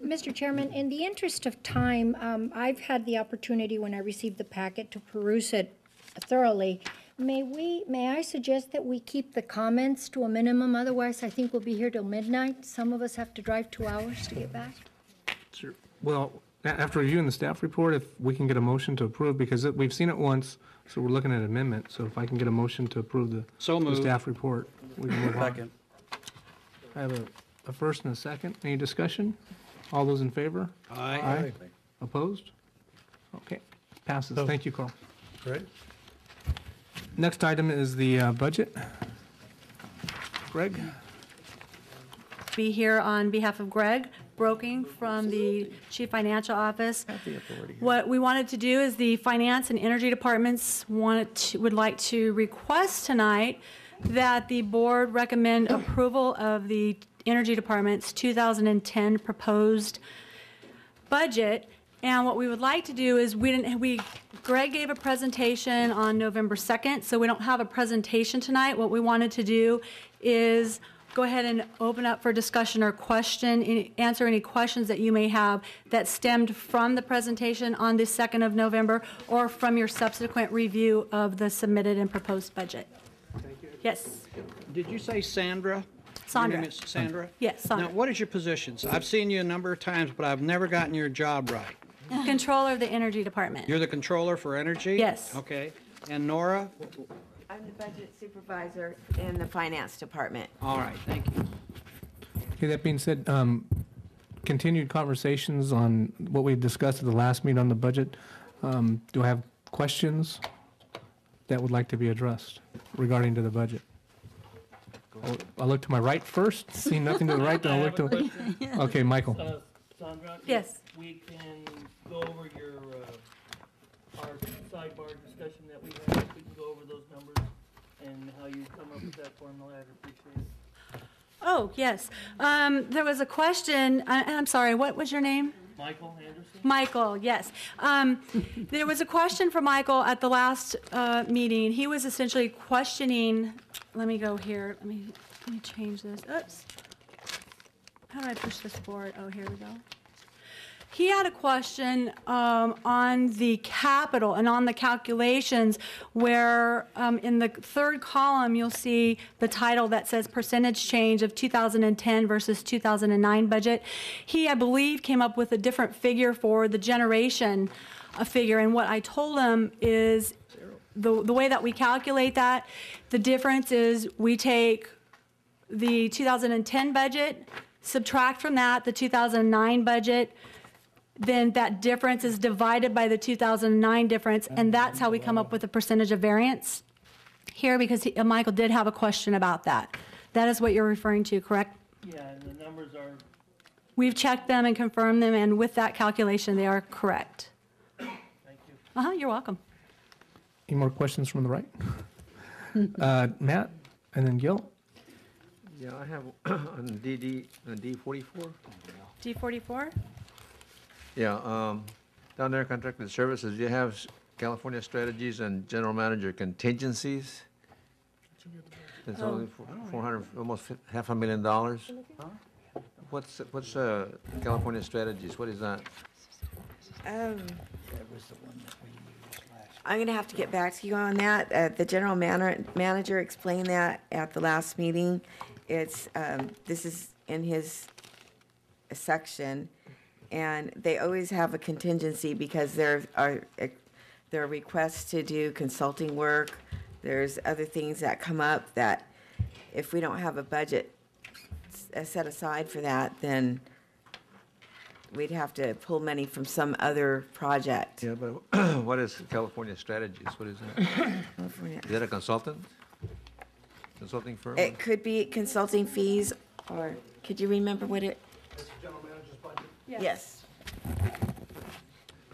Mr. Chairman, in the interest of time, I've had the opportunity when I received the packet to peruse it thoroughly. May I suggest that we keep the comments to a minimum? Otherwise, I think we'll be here till midnight. Some of us have to drive 2 hours to get back. Sure. Well, after reviewing the staff report, if we can get a motion to approve, because we've seen it once, so we're looking at an amendment. So if I can get a motion to approve the staff report, we can move on. Second. I have a first and a second. Any discussion? All those in favor? Aye. Opposed? Okay, passes. Thank you, Carl. Great. Next item is the budget. Greg? Be here on behalf of Greg Broking from the Chief Financial Office. What we wanted to do is the Finance and Energy Departments would like to request tonight that the board recommend approval of the Energy Department's 2010 proposed budget And what we would like to do is Greg gave a presentation on November 2nd, so we don't have a presentation tonight. What we wanted to do is go ahead and open up for discussion or answer any questions that you may have that stemmed from the presentation on the 2nd of November or from your subsequent review of the submitted and proposed budget. Thank you. Yes. Did you say Sandra? Sandra. Your name is Sandra? Yes, Sandra. Now, what is your position? So I've seen you a number of times, but I've never gotten your job right. Controller of the Energy Department. You're the controller for energy? Yes. Okay. And Nora? I'm the budget supervisor in the finance department. All right, thank you. Okay, that being said, continued conversations on what we discussed at the last meeting on the budget. Do I have questions that would like to be addressed regarding to the budget? I'll look to my right first, see nothing to the right, then I'll look to... Okay, Michael. Sandra? Yes. If we can go over our sidebar discussion that we had, if we can go over those numbers and how you come up with that formula, I'd appreciate it. Oh, yes. There was a question, I'm sorry, what was your name? Michael Anderson? Michael, yes. There was a question for Michael at the last meeting. He was essentially questioning, let me go here, let me change this. Oops. How do I push this forward? Oh, here we go. He had a question on the capital and on the calculations where in the third column you'll see the title that says percentage change of 2010 versus 2009 budget. He, I believe, came up with a different figure for the generation figure, and what I told him is the way that we calculate that, the difference is we take the 2010 budget, subtract from that the 2009 budget, then that difference is divided by the 2009 difference, and that's how we come up with the percentage of variance here, because Michael did have a question about that. That is what you're referring to, correct? Yeah, and the numbers are... We've checked them and confirmed them, and with that calculation, they are correct. Thank you. You're welcome. Any more questions from the right? Matt, and then Gil. Yeah, I have on D44. D44? Yeah, down there, contracted services, you have California strategies and general manager contingencies. It's only 400, almost $500,000. What's California strategies? What is that? I'm going to have to get back to you on that. The general manager explained that at the last meeting. This is in his section. And they always have a contingency because there are requests to do consulting work. There's other things that come up that if we don't have a budget set aside for that, then we'd have to pull money from some other project. Yeah, but what is California strategies? What is that? Is that a consulting firm? It could be consulting fees, or could you remember what it? Yes.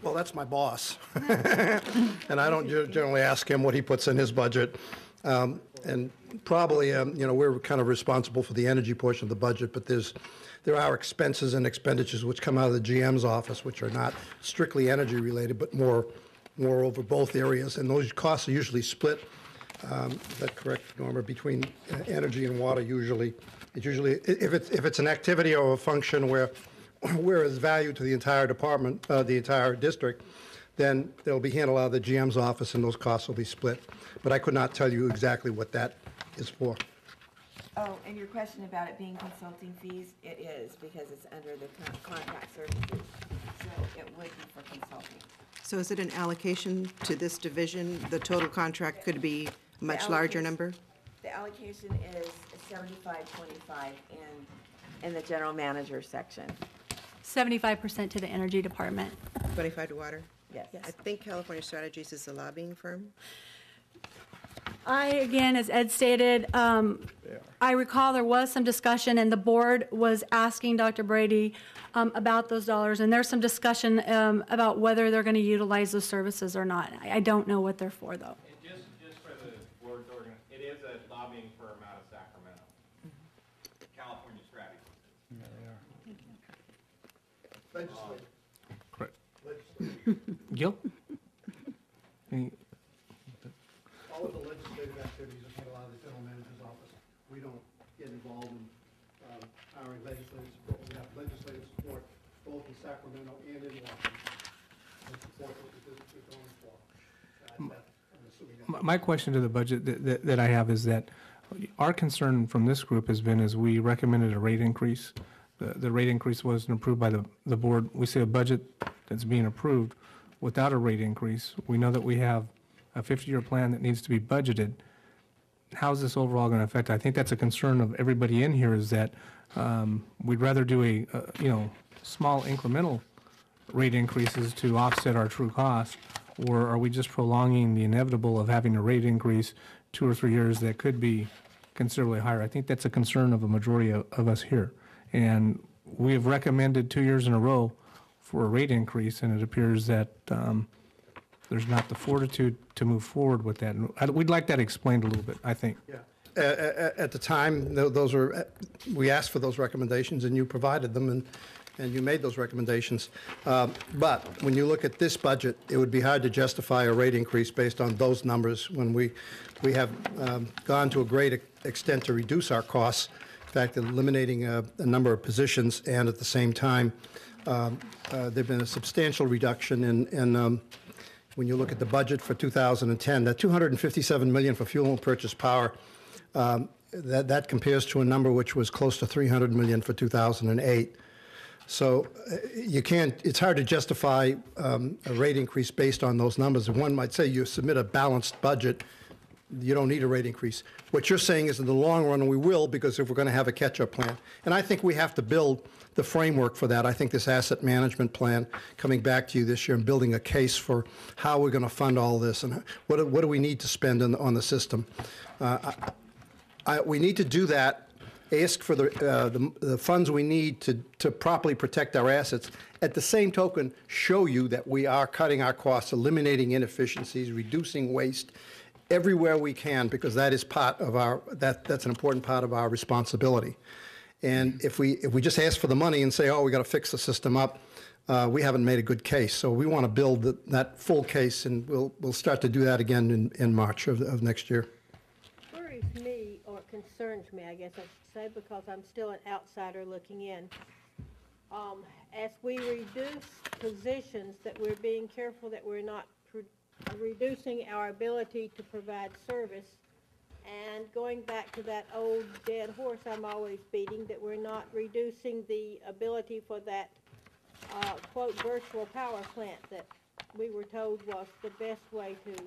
Well, that's my boss. And I don't generally ask him what he puts in his budget. And probably, we're kind of responsible for the energy portion of the budget, but there are expenses and expenditures which come out of the GM's office, which are not strictly energy related, but more over both areas. And those costs are usually split, is that correct, Norma, between energy and water usually. It's usually, if it's an activity or a function where is value to the entire department, the entire district, then they'll be handled out of the GM's office and those costs will be split. But I could not tell you exactly what that is for. Oh, and your question about it being consulting fees, it is because it's under the contract services. So it would be for consulting. So is it an allocation to this division? The total contract could be a much larger number? The allocation is 75-25 in the general manager section. 75% to the energy department. 25 to water? Yes. I think California Strategies is a lobbying firm. Again, as Ed stated, I recall there was some discussion and the board was asking Dr. Brady about those dollars, and there's some discussion about whether they're going to utilize those services or not. I don't know what they're for, though. Just for the board's organization, it is a lobbying firm out of Sacramento. California Strategy. Legislative. Correct. Legislative. Gil? Any- All of the legislative activities are handled out of the general manager's office. We don't get involved in hiring legislative support. We have legislative support both in Sacramento and in Washington. And support what the district is going for. I'm assuming that's- My question to the budget that I have is that our concern from this group has been is we recommended a rate increase. The rate increase wasn't approved by the board. We see a budget that's being approved without a rate increase. We know that we have a 50-year plan that needs to be budgeted. How is this overall going to affect? I think that's a concern of everybody in here is that we'd rather do a small incremental rate increases to offset our true costs, or are we just prolonging the inevitable of having a rate increase 2 or 3 years that could be considerably higher? I think that's a concern of a majority of us here. And we have recommended 2 years in a row for a rate increase, and it appears that there's not the fortitude to move forward with that. And we'd like that explained a little bit, I think. Yeah. At the time, we asked for those recommendations, and you provided them, and you made those recommendations. But when you look at this budget, it would be hard to justify a rate increase based on those numbers when we have gone to a great extent to reduce our costs. In fact, eliminating a number of positions, and at the same time, there's been a substantial reduction in when you look at the budget for 2010, that $257 million for fuel and purchase power, that compares to a number which was close to $300 million for 2008. So you can't, it's hard to justify a rate increase based on those numbers. And one might say you submit a balanced budget, you don't need a rate increase. What you're saying is in the long run we will, because if we're going to have a catch-up plan. And I think we have to build the framework for that. I think this asset management plan, coming back to you this year and building a case for how we're going to fund all this and what do we need to spend on the system. We need to do that, ask for the funds we need to properly protect our assets. At the same token, show you that we are cutting our costs, eliminating inefficiencies, reducing waste everywhere we can, because that is part of that's an important part of our responsibility. And if we just ask for the money and say, oh, we got to fix the system up, we haven't made a good case. So we want to build that full case, and we'll start to do that again in March of next year. Worries me, or concerns me, I guess I should say, because I'm still an outsider looking in. As we reduce positions, that we're being careful that we're not reducing our ability to provide service, and going back to that old dead horse I'm always beating, that we're not reducing the ability for that quote virtual power plant that we were told was the best way to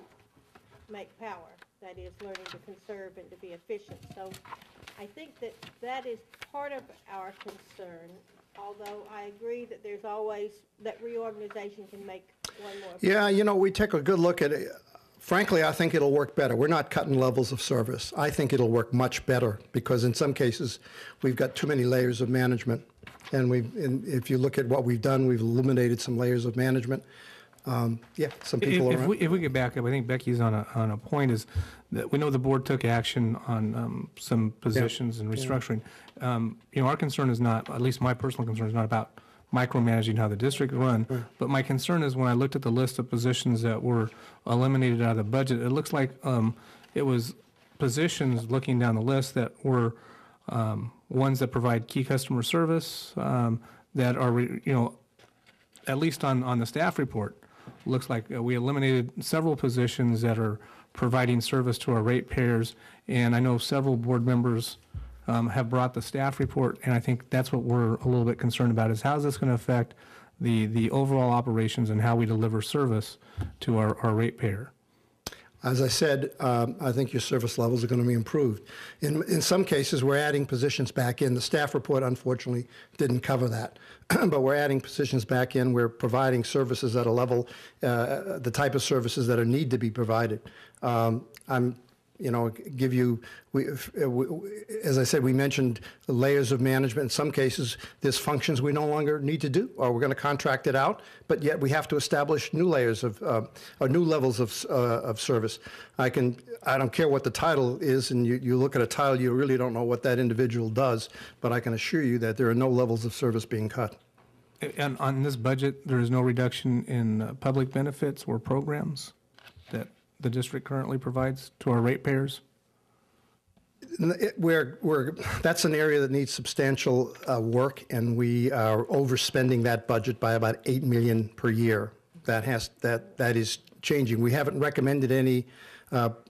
make power, that is learning to conserve and to be efficient. So I think that is part of our concern, although I agree that there's always, that reorganization can make one more. Yeah, we take a good look at it. Frankly, I think it'll work better. We're not cutting levels of service. I think it'll work much better, because in some cases we've got too many layers of management. And if you look at what we've done, we've eliminated some layers of management. Yeah, some people are. If we get back up, I think Becky's on a point is that we know the board took action on some positions and restructuring. Our concern is not, at least my personal concern is not about micromanaging how the district run, but my concern is when I looked at the list of positions that were eliminated out of the budget, it looks like it was positions looking down the list that were ones that provide key customer service that are, at least on the staff report, looks like we eliminated several positions that are providing service to our ratepayers, and I know several board members have brought the staff report, and I think that's what we're a little bit concerned about, is how is this going to affect the overall operations and how we deliver service to our ratepayer. As I said, I think your service levels are going to be improved. In some cases, we're adding positions back in. The staff report, unfortunately, didn't cover that. But we're adding positions back in. We're providing services at a level, the type of services that need to be provided. As I said, we mentioned the layers of management. In some cases, there's functions we no longer need to do, or we're going to contract it out, but yet we have to establish new layers or new levels of service. I don't care what the title is, and you look at a title, you really don't know what that individual does, but I can assure you that there are no levels of service being cut. And on this budget, there is no reduction in public benefits or programs that the district currently provides to our ratepayers? That's an area that needs substantial work, and we are overspending that budget by about $8 million per year. That is changing. We haven't recommended any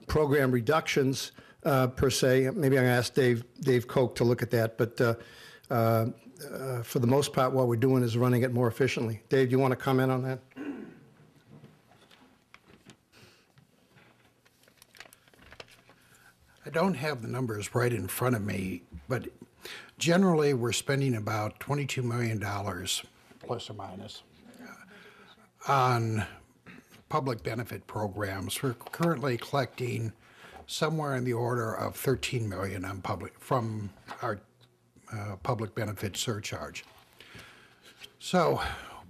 program reductions per se. Maybe I'm going to ask Dave Koch to look at that, but for the most part, what we're doing is running it more efficiently. Dave, do you want to comment on that? I don't have the numbers right in front of me, but generally we're spending about $22 million, plus or minus, on public benefit programs. We're currently collecting somewhere in the order of $13 million on from our public benefit surcharge. So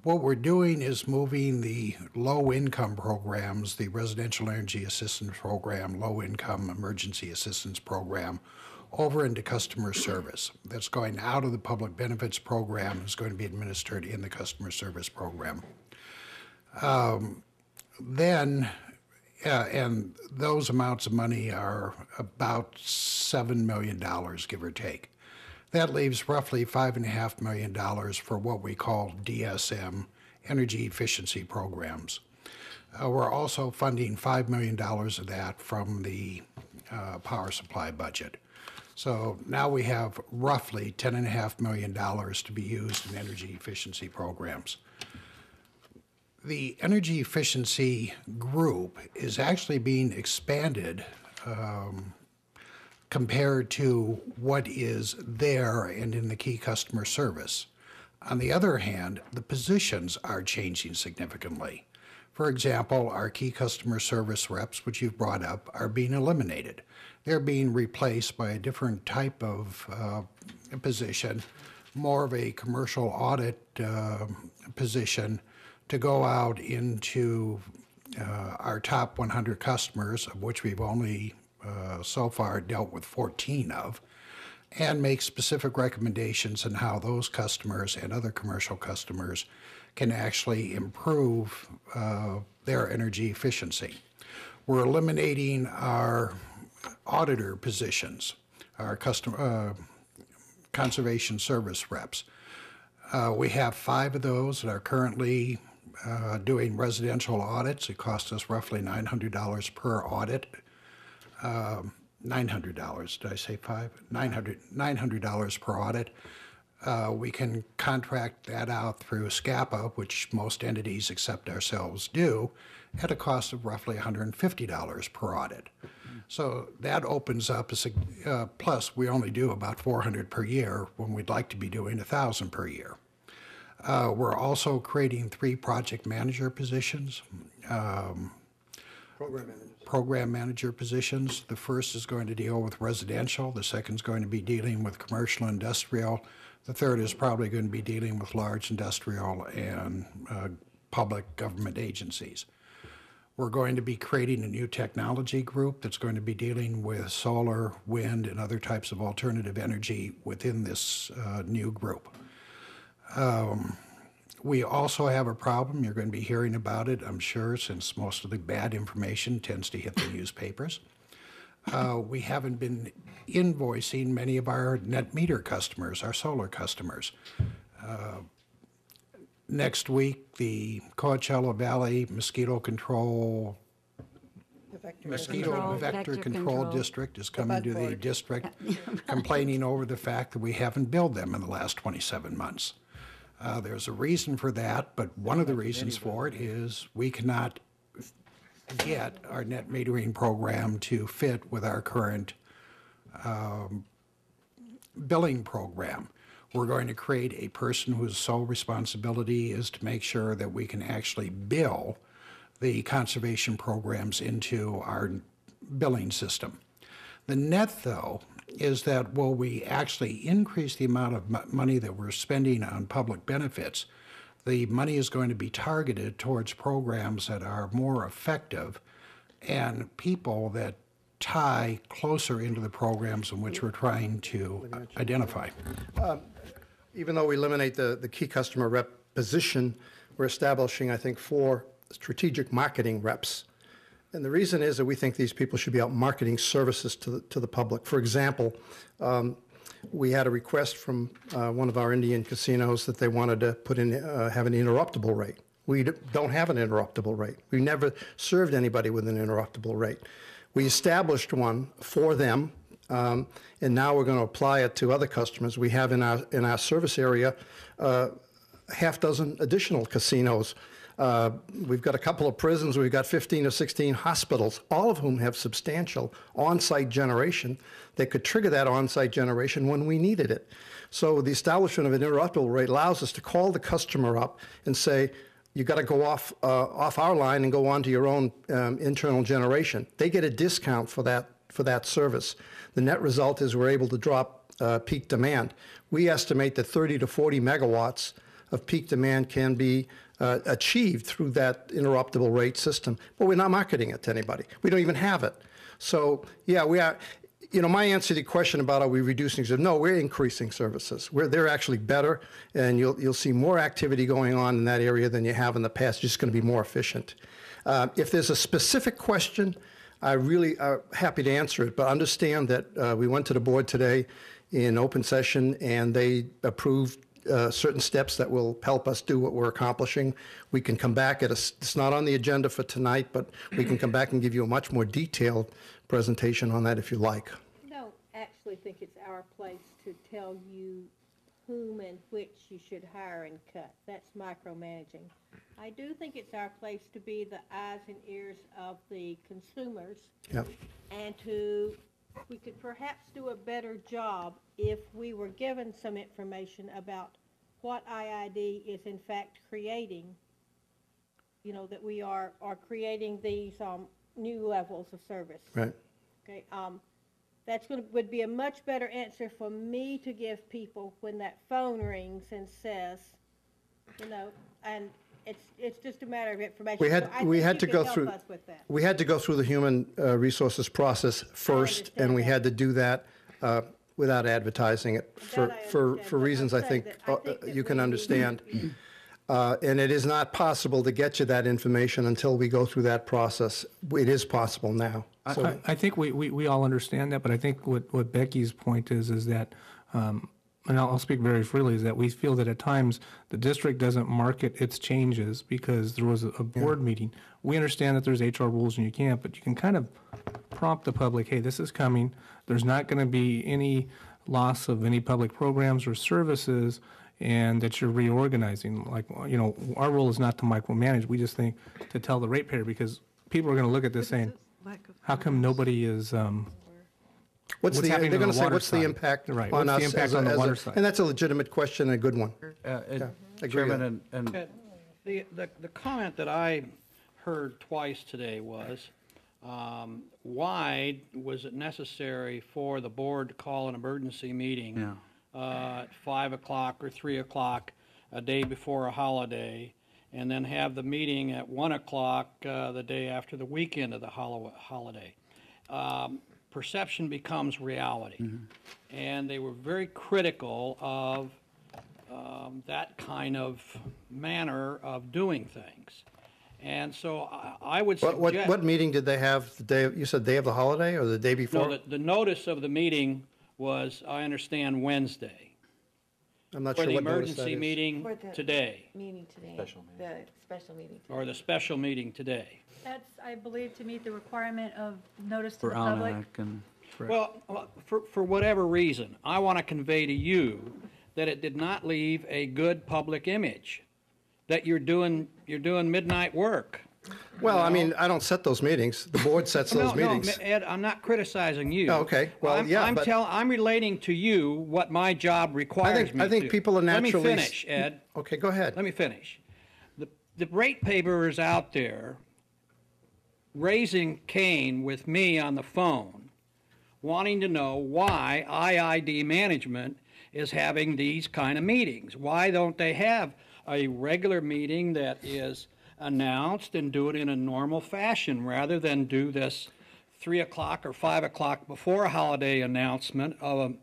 what we're doing is moving the low-income programs, the Residential Energy Assistance Program, Low-Income Emergency Assistance Program, over into customer service. That's going out of the public benefits program, is going to be administered in the customer service program. And those amounts of money are about $7 million, give or take. That leaves roughly $5.5 million for what we call DSM, energy efficiency programs. We're also funding $5 million of that from the power supply budget. So now we have roughly $10.5 million to be used in energy efficiency programs. The energy efficiency group is actually being expanded compared to what is there and in the key customer service. On the other hand, the positions are changing significantly. For example, our key customer service reps, which you've brought up, are being eliminated. They're being replaced by a different type of position, more of a commercial audit position to go out into our top 100 customers, of which we've only so far dealt with 14 of, and make specific recommendations on how those customers and other commercial customers can actually improve their energy efficiency. We're eliminating our auditor positions, our conservation service reps. We have 5 of those that are currently doing residential audits. It costs us roughly $900 per audit. $900, did I say 5? $900 per audit. We can contract that out through SCAPA, which most entities except ourselves do, at a cost of roughly $150 per audit. So that opens up, plus we only do about 400 per year when we'd like to be doing 1,000 per year. We're also creating 3 project manager positions. Program manager positions. The first is going to deal with residential. The second is going to be dealing with commercial and industrial. The third is probably going to be dealing with large industrial and public government agencies. We're going to be creating a new technology group that's going to be dealing with solar, wind, and other types of alternative energy within this new group. We also have a problem. You're going to be hearing about it, I'm sure, since most of the bad information tends to hit the newspapers. We haven't been invoicing many of our net meter customers, our solar customers. Next week, the Coachella Valley Mosquito Vector Control District is coming to the district complaining over the fact that we haven't billed them in the last 27 months. There's a reason for that, but one of the reasons for it is we cannot get our net metering program to fit with our current billing program. We're going to create a person whose sole responsibility is to make sure that we can actually bill the conservation programs into our billing system. The net, though, is that will we actually increase the amount of money that we're spending on public benefits, the money is going to be targeted towards programs that are more effective and people that tie closer into the programs in which we're trying to identify. Even though we eliminate the key customer rep position, we're establishing, I think, 4 strategic marketing reps. And the reason is that we think these people should be out marketing services to the public. For example, we had a request from one of our Indian casinos that they wanted to put in, have an interruptible rate. We don't have an interruptible rate. We never served anybody with an interruptible rate. We established one for them, and now we're going to apply it to other customers. We have in our service area half dozen additional casinos. We've got a couple of prisons. We've got 15 or 16 hospitals, all of whom have substantial on-site generation that could trigger that on-site generation when we needed it. So the establishment of an interruptible rate allows us to call the customer up and say, you got to go off our line and go on to your own internal generation. They get a discount for that service. The net result is we're able to drop peak demand. We estimate that 30 to 40 megawatts of peak demand can be achieved through that interruptible rate system, but we're not marketing it to anybody. We don't even have it. So yeah, we are. You know, my answer to the question about are we reducing services? No, we're increasing services. They're actually better, and you'll see more activity going on in that area than you have in the past. It's just going to be more efficient. If there's a specific question, I really are happy to answer it, but understand that we went to the board today in open session, and they approved certain steps that will help us do what we're accomplishing. We can come back it's not on the agenda for tonight, but we can come back and give you a much more detailed presentation on that if you like. I don't actually think it's our place to tell you whom and which you should hire and cut. That's micromanaging. I do think it's our place to be the eyes and ears of the consumers. Yep. And we could perhaps do a better job if we were given some information about what IID is in fact creating, you know, that we are creating these new levels of service. Right. Okay. Would be a much better answer for me to give people when that phone rings and says, you know, and it's just a matter of information. We had to go through the human resources process first, and we had to do that without advertising it for reasons I think you can understand. And it is not possible to get you that information until we go through that process. It is possible now. So, I think we all understand that, but I think what Becky's point is that, and I'll speak very freely, is that we feel that at times the district doesn't market its changes because there was a board meeting. We understand that there's HR rules and you can't, but you can kind of prompt the public, hey, this is coming. There's not going to be any loss of any public programs or services, and that you're reorganizing. Like, you know, our role is not to micromanage. We just think to tell the ratepayer, because people are going to look at this saying, how come nobody is they're going to say, what's the impact on us? What's the impact on the water side? And that's a legitimate question and a good one. Chairman, the comment that I heard twice today was, why was it necessary for the board to call an emergency meeting at 5 o'clock or 3 o'clock a day before a holiday, and then have the meeting at 1 o'clock the day after the weekend of the holiday? Perception becomes reality. And they were very critical of that kind of manner of doing things. And so I would suggest... What meeting did they have the day, you said day of the holiday or the day before? No, the notice of the meeting was, I understand, Wednesday. I'm not sure what notice that is. For the emergency meeting today. Meeting today. Special meeting. The special meeting today. Or the special meeting today. That's, I believe, to meet the requirement of notice to For the public. Almanac and... Well, for whatever reason, I want to convey to you that it did not leave a good public image, that you're doing midnight work. Well, I mean, I don't set those meetings. The board sets those meetings. No, Ed, I'm not criticizing you. Oh, okay. Well, I'm relating to you what my job requires me to. I think people are naturally... Let me finish, Ed. Okay, go ahead. Let me finish. The ratepayers out there raising Cain with me on the phone, wanting to know why IID management is having these kind of meetings. Why don't they have a regular meeting that is announced and do it in a normal fashion rather than do this 3 o'clock or 5 o'clock before a holiday announcement of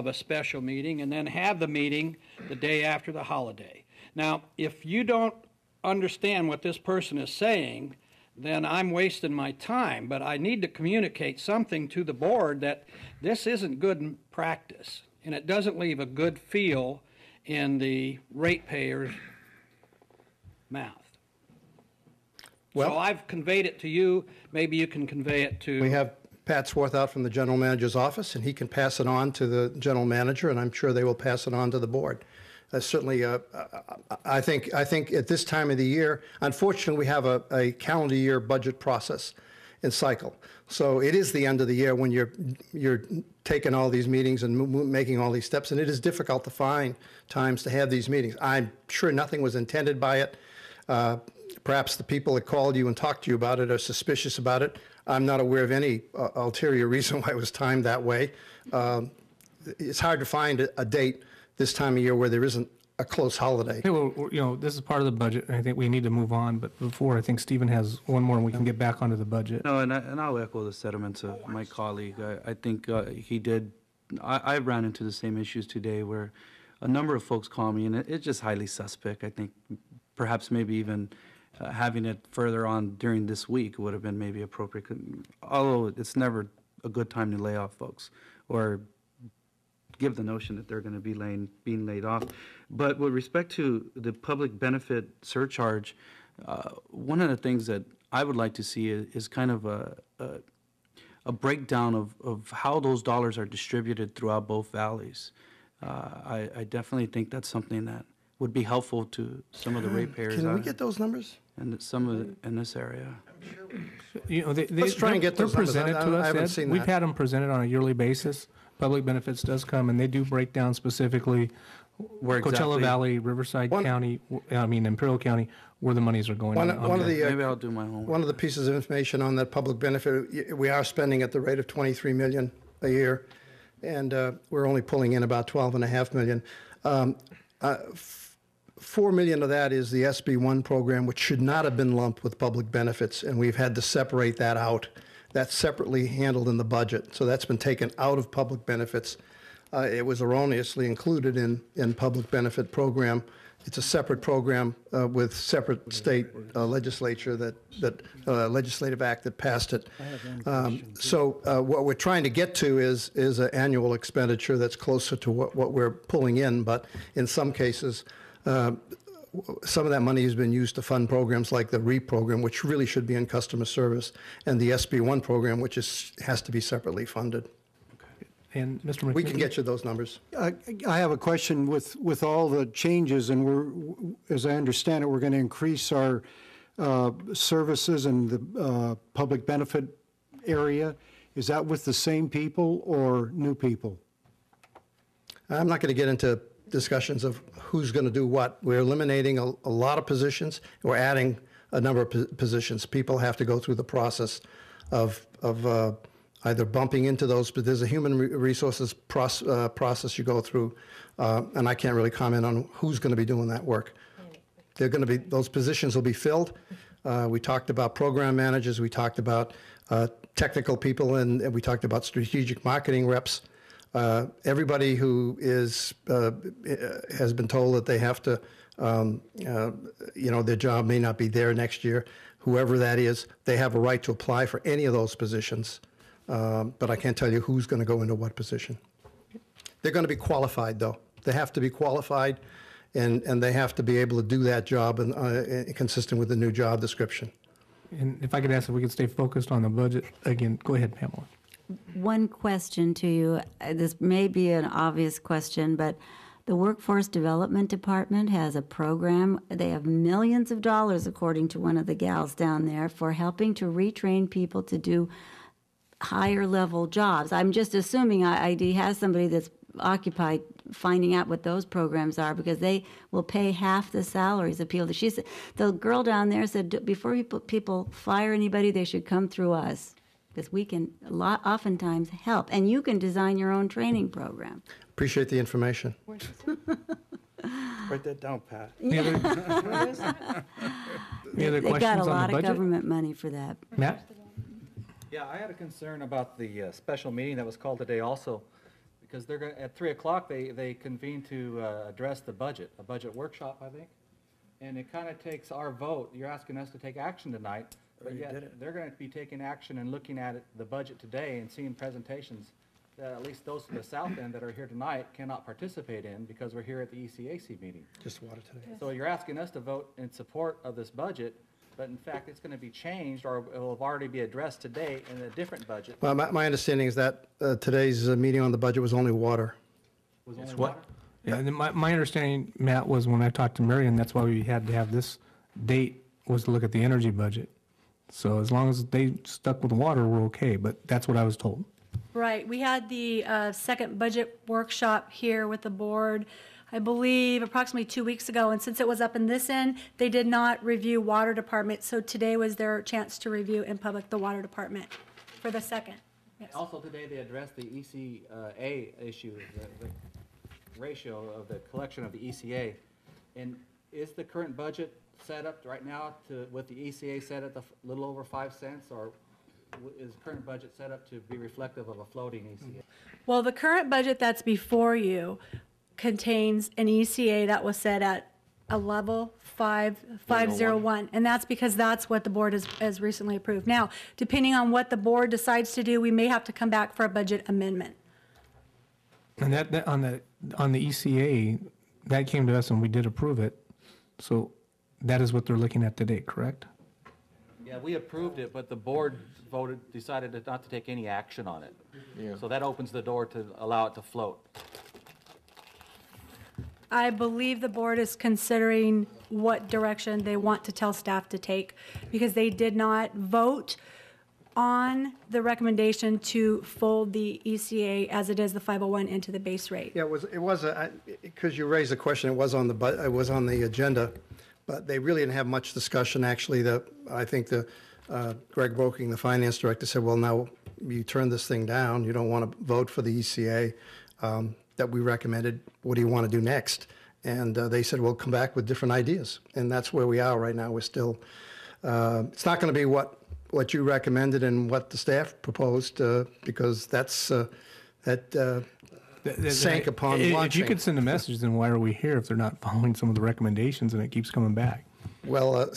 a special meeting and then have the meeting the day after the holiday? Now, if you don't understand what this person is saying, then I'm wasting my time, but I need to communicate something to the board that this isn't good practice, and it doesn't leave a good feel in the ratepayer's mouth. So I've conveyed it to you, maybe you can convey it to... We have Pat Swarthout from the general manager's office, and he can pass it on to the general manager, and I'm sure they will pass it on to the board. Certainly, I think at this time of the year, unfortunately, we have a calendar year budget process and cycle. So it is the end of the year when you're taking all these meetings and making all these steps, and it is difficult to find times to have these meetings. I'm sure nothing was intended by it. Perhaps the people that called you and talked to you about it are suspicious about it. I'm not aware of any ulterior reason why it was timed that way. It's hard to find a date this time of year where there isn't a close holiday. Okay, well, this is part of the budget, and I think we need to move on. But before, I think Stephen has one more, and we can get back onto the budget. No, and I'll echo the sentiments of my colleague. I think he did. I ran into the same issues today where a number of folks call me, and it's just highly suspect. I think perhaps maybe even having it further on during this week would have been maybe appropriate, although it's never a good time to lay off folks or give the notion that they're going to be being laid off. But with respect to the public benefit surcharge, one of the things that I would like to see is kind of a breakdown of how those dollars are distributed throughout both valleys. I definitely think that's something that would be helpful to some of the ratepayers. Can we get those numbers? And some of in this area. You know, Let's try and get those numbers. presented to us. I haven't Ed. seen We've that. had them presented on a yearly basis. Public benefits does come, and they do break down specifically where Coachella exactly? Valley, Riverside County, Imperial County, where the monies are going. Maybe I'll do my homework. One of the pieces of information on that public benefit, we are spending at the rate of $23 million a year, and we're only pulling in about $12.5 million. $4 million of that is the SB1 program, which should not have been lumped with public benefits, and we've had to separate that out. That's separately handled in the budget, so that's been taken out of public benefits. It was erroneously included in public benefit program. It's a separate program with separate state legislature legislative act that passed it. So what we're trying to get to is an annual expenditure that's closer to what we're pulling in, but in some cases, some of that money has been used to fund programs like the REAP program, which really should be in customer service, and the SB1 program, which has to be separately funded. And Mr. McKinney? We can get you those numbers. I have a question with all the changes, and as I understand it, we're going to increase our services in the public benefit area. Is that with the same people or new people? I'm not going to get into discussions of who's going to do what. We're eliminating a lot of positions. We're adding a number of positions. People have to go through the process of either bumping into those, but there's a human resources process you go through, and I can't really comment on who's going to be doing that work. They're going to be, those positions will be filled. We talked about program managers, we talked about technical people, and we talked about strategic marketing reps. Everybody who has been told that they have to, their job may not be there next year. Whoever that is, they have a right to apply for any of those positions. But I can't tell you who's going to go into what position. They're going to be qualified, though. They have to be qualified, and they have to be able to do that job and consistent with the new job description. And if I could ask if we could stay focused on the budget again, go ahead, Pamela. One question to you. This may be an obvious question, but the Workforce Development Department has a program. They have millions of dollars, according to one of the gals down there, for helping to retrain people to do higher level jobs. I'm just assuming ID has somebody that's occupied finding out what those programs are, because they will pay half the salaries of people. She said, the girl down there said, before people fire anybody, they should come through us, because we can oftentimes help, and you can design your own training program. Appreciate the information. Write that down, Pat. Any other They questions got a on lot the of budget? government money for that. Matt? Yeah, I had a concern about the special meeting that was called today also, because they're going at 3 o'clock they convene to address the budget, a budget workshop, I think. And it kind of takes our vote. You're asking us to take action tonight, but yet they're going to be taking action and looking at the budget today and seeing presentations that at least those to the south end that are here tonight cannot participate in because we're here at the ECAC meeting. Just water today. So you're asking us to vote in support of this budget, but in fact, it's going to be changed or it will already be addressed today in a different budget. Well, my understanding is that today's meeting on the budget was only water. Was only what? water? Yeah, and then my understanding, Matt, was when I talked to Marion, that's why we had to have this date, was to look at the energy budget. So as long as they stuck with the water, we're okay, but that's what I was told. Right. We had the second budget workshop here with the board, I believe, approximately 2 weeks ago. And since it was up in this end, they did not review water department. So today was their chance to review in public the water department for the second. Yes. Also today, they addressed the ECA issue, the ratio of the collection of the ECA. And is the current budget set up right now with the ECA set at the little over 5 cents, or is current budget set up to be reflective of a floating ECA? Well, the current budget that's before you contains an ECA that was set at a level 501, and that's because that's what the board has recently approved. Now, depending on what the board decides to do, we may have to come back for a budget amendment. And that on the ECA, that came to us and we did approve it. So that is what they're looking at today, correct? Yeah, we approved it, but the board decided not to take any action on it. Yeah. So that opens the door to allow it to float. I believe the board is considering what direction they want to tell staff to take, because they did not vote on the recommendation to fold the ECA as it is the 501 into the base rate. Yeah, it was because you raised the question, it was on the agenda, but they really didn't have much discussion. Actually, I think Greg Broking, the finance director, said, well, now you turn this thing down, you don't want to vote for the ECA that we recommended, what do you want to do next? And they said, well, come back with different ideas. And that's where we are right now. We're still, it's not going to be what you recommended and what the staff proposed, because that sank upon If launching. you could send a message, then why are we here if they're not following some of the recommendations and it keeps coming back? Well,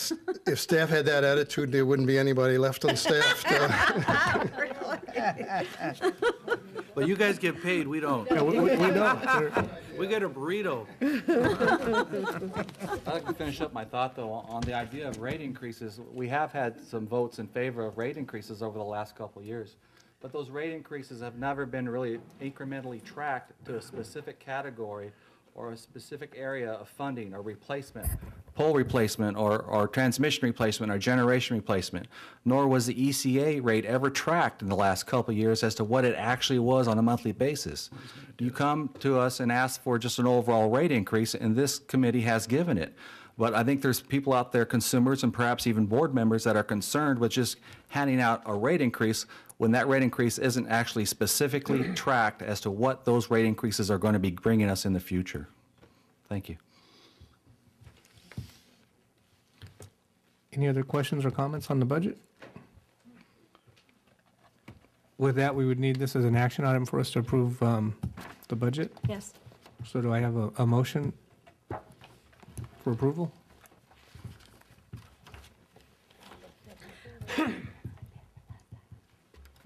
if staff had that attitude, there wouldn't be anybody left on staff. But you guys get paid, we don't. Yeah, we don't. We get a burrito. I'd like to finish up my thought, though, on the idea of rate increases. We have had some votes in favor of rate increases over the last couple of years, but those rate increases have never been really incrementally tracked to a specific category or a specific area of funding or replacement, pole replacement or transmission replacement or generation replacement, nor was the ECA rate ever tracked in the last couple of years as to what it actually was on a monthly basis. You come to us and ask for just an overall rate increase, and this committee has given it. But I think there's people out there, consumers and perhaps even board members, that are concerned with just handing out a rate increase when that rate increase isn't actually specifically tracked as to what those rate increases are going to be bringing us in the future. Thank you. Any other questions or comments on the budget? With that, we would need this as an action item for us to approve the budget. Yes. So do I have a motion for approval?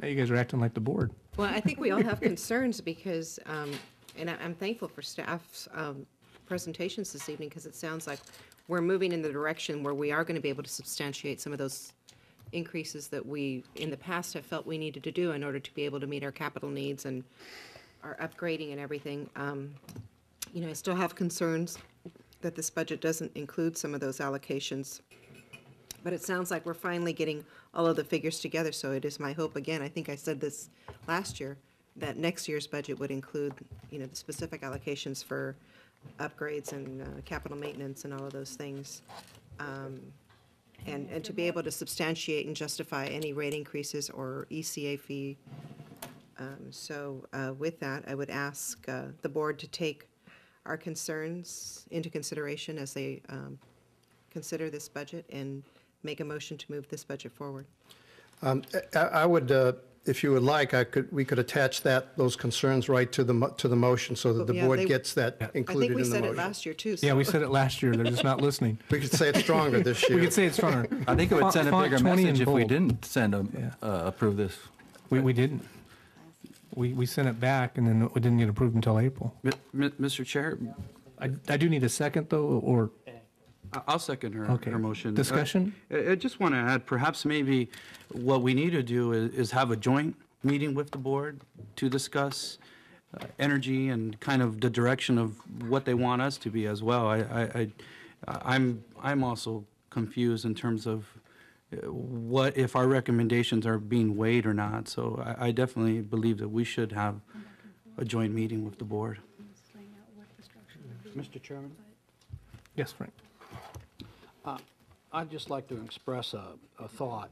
Now you guys are acting like the board. Well, I think we all have concerns because, and I'm thankful for staff's presentations this evening, because it sounds like we're moving in the direction where we are going to be able to substantiate some of those increases that we, in the past, have felt we needed to do in order to be able to meet our capital needs and our upgrading and everything. You know, I still have concerns that this budget doesn't include some of those allocations. But it sounds like we're finally getting all of the figures together, so it is my hope, again, I think I said this last year, that next year's budget would include, you know, the specific allocations for upgrades and capital maintenance and all of those things. And to be able to substantiate and justify any rate increases or ECA fee. So with that, I would ask the board to take our concerns into consideration as they consider this budget and make a motion to move this budget forward. I would, if you would like, we could attach those concerns right to the motion so that the Yeah, board gets that I think included we in the said it motion. last year, too. Yeah, we so- said it last year. They're just not listening. We could say it stronger this year. We could say it stronger. I think it would send a Font bigger 20 message in if we bold. didn't send approve this. We didn't. We sent it back, and then it didn't get approved until April. Mr. Chair, I do need a second, though, or, I'll second her, Okay. her motion. Discussion? I just want to add, perhaps maybe what we need to do is have a joint meeting with the board to discuss energy and kind of the direction of what they want us to be as well. I'm also confused in terms of what if our recommendations are being weighed or not. So I definitely believe that we should have a joint meeting with the board. Mr. Chairman? yes, Frank. I'd just like to express a thought.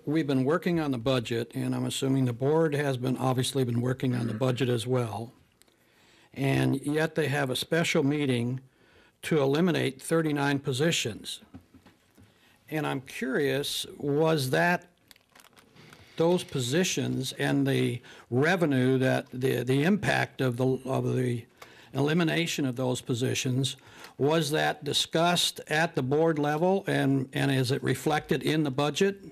We've been working on the budget, and I'm assuming the board has obviously been working on the budget as well. And yet they have a special meeting to eliminate 39 positions. And I'm curious, was that those positions and the revenue that the impact of the elimination of those positions, was that discussed at the board level and is it reflected in the budget?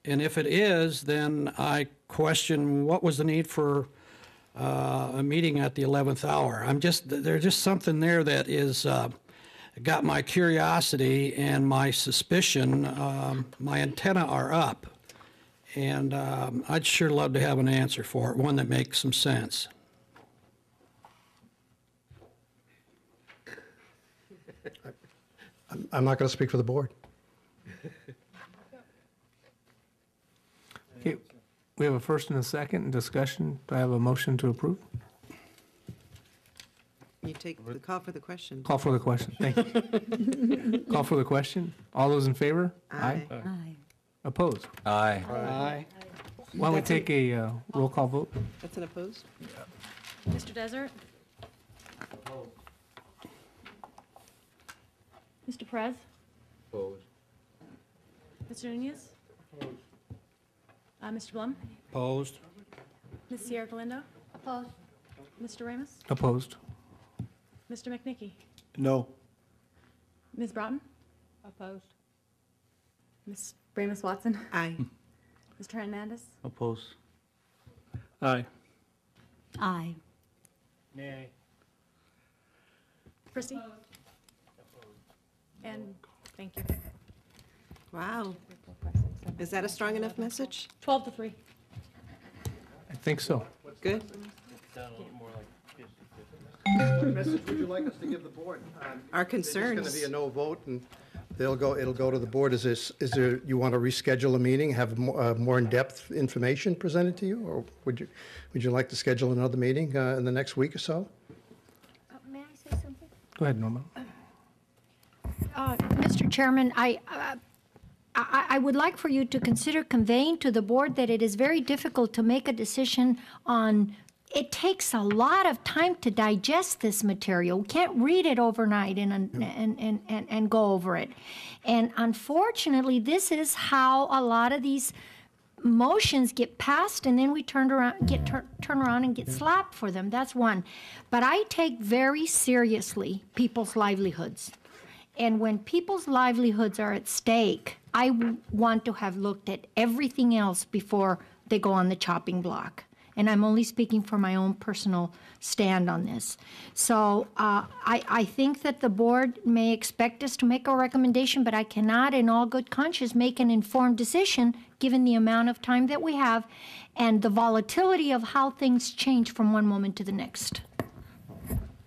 And if it is, then I question what was the need for a meeting at the 11th hour. There's just something there that is got my curiosity and my suspicion. My antenna are up, and I'd sure love to have an answer for it, one that makes some sense. I'm not going to speak for the board. Okay, we have a first and a second in discussion. Do I have a motion to approve? You take the call for the question. Call for the question. Thank you. Call for the question. All those in favor? Aye. Aye. Opposed? Aye. Aye. Why don't we take a roll call vote? That's an opposed? Mr. Desert? Mr. Perez? Opposed. Mr. Nunez? Mr. Blum? Opposed? Ms. Sierra Galindo? Opposed. Mr. Ramos? Opposed? Mr. McNicky? No. Ms. Broughton? Opposed. Ms. Ramos Watson? Aye. Mr. Hernandez? Opposed? Aye. Aye. Nay. Christie? And thank you. Wow. Is that a strong enough message? 12-3. I think so. Good. Sound a little more like 50/50. What message would you like us to give the board? Our It's going concerns. to be a no vote, and it'll go to the board. Is there, you want to reschedule a meeting, have more in-depth information presented to you? Or would you like to schedule another meeting in the next week or so? May I say something? Go ahead, Norma. Mr. Chairman, I would like for you to consider conveying to the board that it is very difficult to make a decision on, it takes a lot of time to digest this material. We can't read it overnight and go over it. And unfortunately, this is how a lot of these motions get passed, and then we turn around and get slapped for them. That's one. But I take very seriously people's livelihoods. And when people's livelihoods are at stake, I want to have looked at everything else before they go on the chopping block. And I'm only speaking for my own personal stand on this. So I think that the board may expect us to make a recommendation, but I cannot in all good conscience make an informed decision given the amount of time that we have and the volatility of how things change from one moment to the next.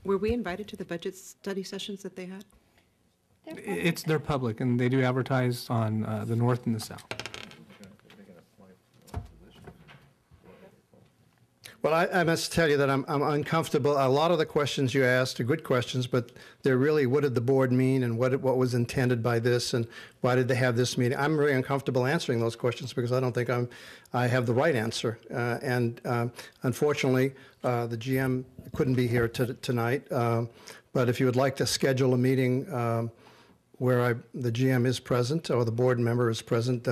Were we invited to the budget study sessions that they had? They're public, and they do advertise on the north and the south. Well, I must tell you that I'm uncomfortable. A lot of the questions you asked are good questions, but they're really, what did the board mean, and what was intended by this, and why did they have this meeting? I'm really uncomfortable answering those questions because I don't think I have the right answer. And unfortunately, the GM couldn't be here tonight. But if you would like to schedule a meeting where the GM is present or the board member is present,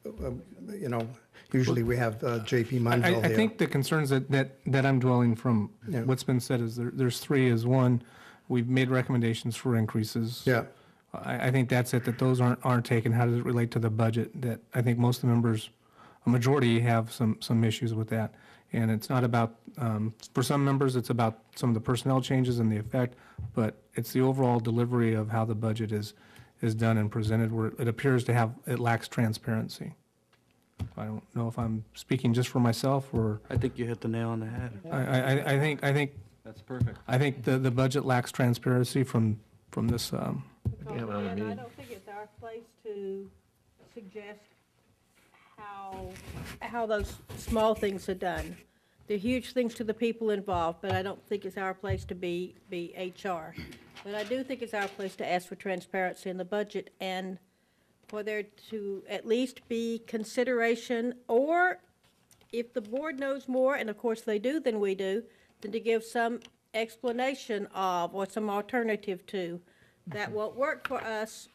you know, usually we have J.P. Mundell I here. think the concerns that I'm dwelling from what's been said is there's three. Is one, we've made recommendations for increases. Yeah. I think that's it, that those aren't taken. How does it relate to the budget? That I think most of the members, a majority, have some issues with that. And it's not about, for some members, it's about some of the personnel changes and the effect, but it's the overall delivery of how the budget is done and presented, where it appears to have, it lacks transparency. I don't know if I'm speaking just for myself or. I think you hit the nail on the head. I think. That's perfect. I think the budget lacks transparency from this. We have another I meeting. don't think it's our place to suggest how those small things are done. They're huge things to the people involved, but I don't think it's our place to be HR. But I do think it's our place to ask for transparency in the budget and for there to at least be consideration, or if the board knows more, and of course they do than we do, then to give some explanation of or some alternative to that won't work for us.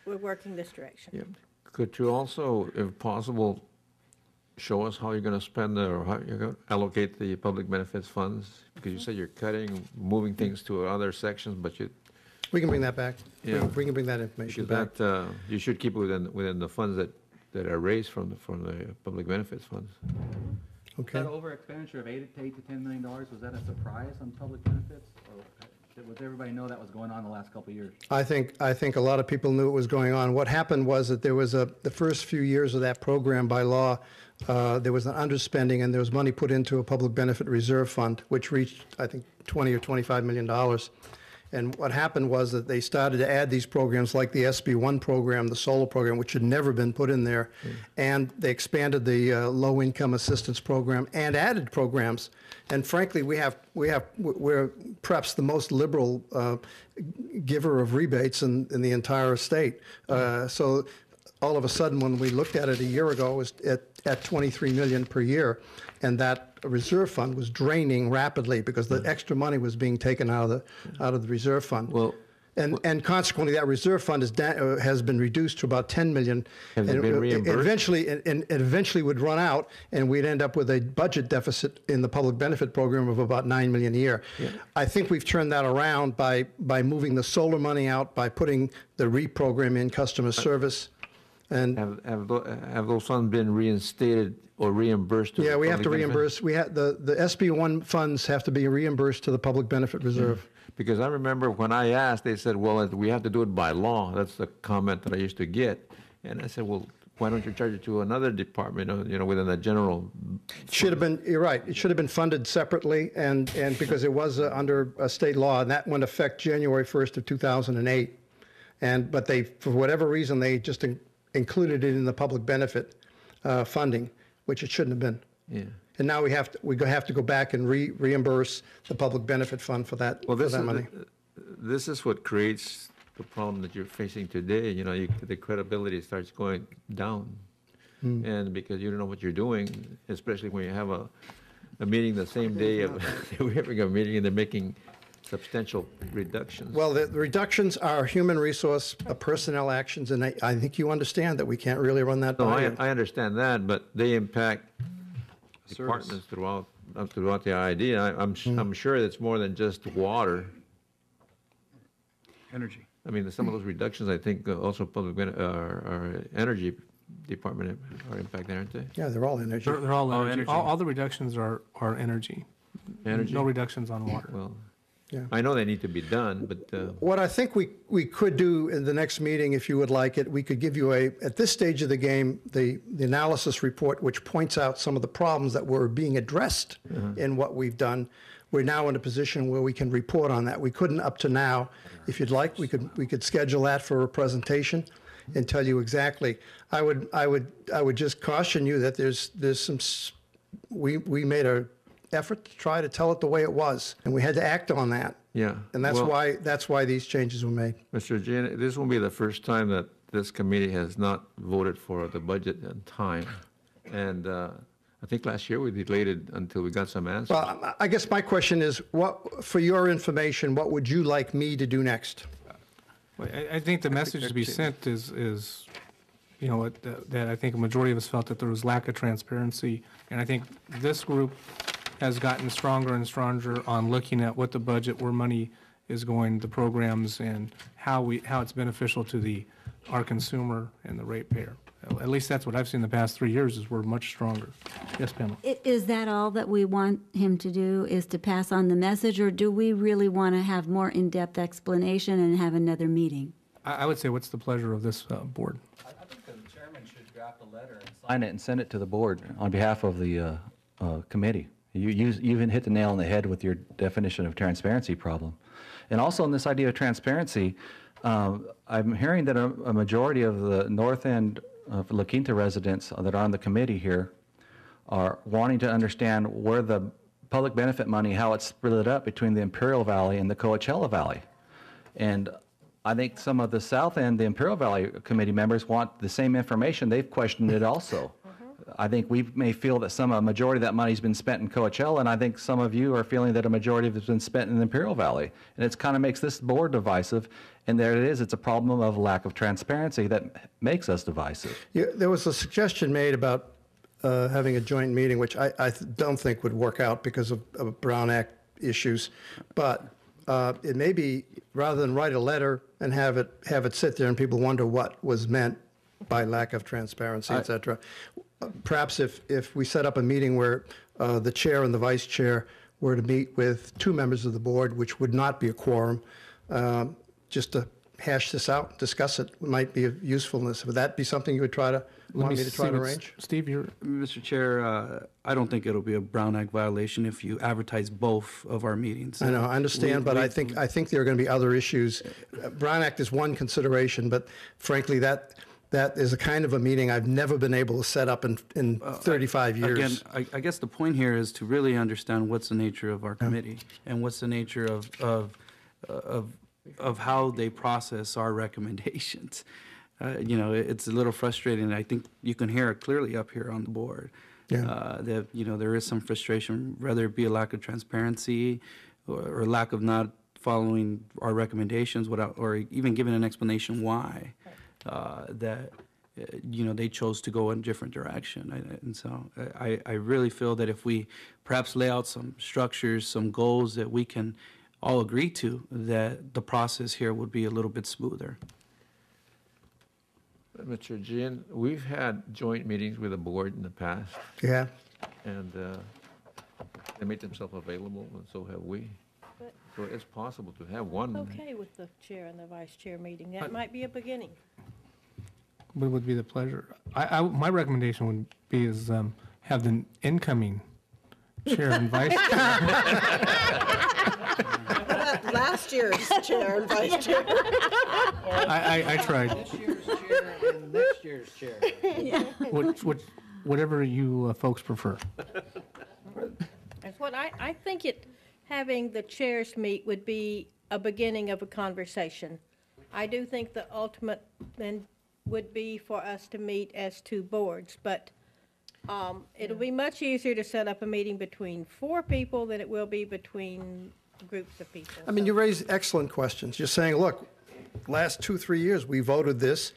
We're working this direction. Yeah. Could you also, if possible, show us how you're going to spend or how you're going to allocate the public benefits funds? Because you said you're cutting, moving things to other sections, but you. We can bring that back. Yeah. We can bring that information Because back. that, you should keep it within the funds that are raised from the public benefits funds. Okay. That over expenditure of $8 to $10 million, was that a surprise on public benefits? Or did everybody know that was going on the last couple of years? I think a lot of people knew it was going on. What happened was that there was the first few years of that program by law, there was an underspending and there was money put into a public benefit reserve fund, which reached, I think, $20 or $25 million. And what happened was that they started to add these programs like the SB1 program, the solar program, which had never been put in there. And they expanded the low-income assistance program and added programs. And frankly, we're perhaps the most liberal giver of rebates in the entire state. So all of a sudden, when we looked at it a year ago, it was at $23 million per year. And that reserve fund was draining rapidly because the extra money was being taken out of the reserve fund. Well, and consequently, that reserve fund has been reduced to about $10 million. Has it been reimbursed? It eventually would run out, and we'd end up with a budget deficit in the public benefit program of about $9 million a year. Yeah. I think we've turned that around by moving the solar money out, by putting the reprogram in customer service. And have those funds been reinstated or reimbursed? Yeah, we have to reimburse. We have the SB1 funds have to be reimbursed to the public benefit reserve. Because I remember when I asked, they said, "Well, we have to do it by law." That's the comment that I used to get, and I said, "Well, why don't you charge it to another department? Within the general." Should have been. You're right. It should have been funded separately, and because it was under a state law, and that went into effect January 1st of 2008. But they, for whatever reason, they just included it in the public benefit funding, which it shouldn't have been. Yeah. And now we have to go back and reimburse the public benefit fund for that money. This is what creates the problem that you're facing today. The credibility starts going down, and because you don't know what you're doing, especially when you have a meeting the same day of we're having a meeting and they're making substantial reductions. Well, the reductions are human resource personnel actions, and I think you understand that we can't really run that by you. I understand that, but they impact departments throughout the idea. I'm sure it's more than just water. Energy. I mean, some of those reductions, I think, also our energy department are impacted, aren't they? Yeah, they're all energy. They're all energy. All the reductions are energy. Energy? No reductions on water. Well, yeah. I know they need to be done, but... What I think we could do in the next meeting, if you would like it, we could give you at this stage of the game, the analysis report, which points out some of the problems that were being addressed in what we've done. We're now in a position where we can report on that. We couldn't up to now. If you'd like, we could schedule that for a presentation and tell you exactly. I would just caution you that there's some, we made a effort to try to tell it the way it was, and we had to act on that. Yeah. And that's why these changes were made. Mr. Gian, this will be the first time that this committee has not voted for the budget on time. And I think last year we delayed it until we got some answers. Well, I guess my question is, for your information, what would you like me to do next? I think the message to be sent is that I think a majority of us felt that there was lack of transparency. And I think this group has gotten stronger and stronger on looking at what the budget, where money is going, the programs, and how it's beneficial to our consumer and the ratepayer. At least that's what I've seen the past 3 years, is we're much stronger. Yes, Pamela? Is that all that we want him to do, is to pass on the message, or do we really want to have more in-depth explanation and have another meeting? I would say, what's the pleasure of this board? I think the chairman should draft a letter and sign it and send it to the board on behalf of the committee. You even hit the nail on the head with your definition of transparency problem. And also in this idea of transparency, I'm hearing that a majority of the north end of La Quinta residents that are on the committee here are wanting to understand where the public benefit money, how it's split up between the Imperial Valley and the Coachella Valley. And I think some of the south end, the Imperial Valley committee members want the same information. They've questioned it also. I think we may feel that a majority of that money's been spent in Coachella, and I think some of you are feeling that a majority of it's been spent in the Imperial Valley. And it kind of makes this board divisive, and there it is. It's a problem of lack of transparency that makes us divisive. Yeah, there was a suggestion made about having a joint meeting, which I don't think would work out because of Brown Act issues. But it may be, rather than write a letter and have it sit there and people wonder what was meant by lack of transparency, et cetera. Perhaps if we set up a meeting where the chair and the vice chair were to meet with 2 members of the board, which would not be a quorum, just to hash this out, discuss it, might be of usefulness. Would that be something you would want me to try to arrange? Steve, Mr. Chair, I don't think it'll be a Brown Act violation if you advertise both of our meetings. I know, I understand, but I think there are going to be other issues. Brown Act is one consideration, but frankly, that is a kind of a meeting I've never been able to set up in 35 years. Again, I guess the point here is to really understand what's the nature of our committee and what's the nature of how they process our recommendations. It's a little frustrating. I think you can hear it clearly up here on the board. Yeah. That there is some frustration, whether it be a lack of transparency or lack of not following our recommendations or even giving an explanation why. That they chose to go in a different direction. And so I really feel that if we perhaps lay out some structures, some goals that we can all agree to, that the process here would be a little bit smoother. Mr. Jin, we've had joint meetings with the board in the past. Yeah. And they made themselves available, and so have we. So it's possible to have one. Okay with the chair and the vice chair meeting. That might be a beginning. What would be the pleasure? My recommendation would be is have the incoming chair and vice chair. Last year's chair and vice chair. I tried. This year's chair and next year's chair. Whatever you folks prefer. That's what I think having the chairs meet would be a beginning of a conversation. I do think the ultimate then would be for us to meet as 2 boards, but it'll be much easier to set up a meeting between 4 people than it will be between groups of people. I mean, you raise excellent questions. You're saying, look, last 2-3 years, we voted this,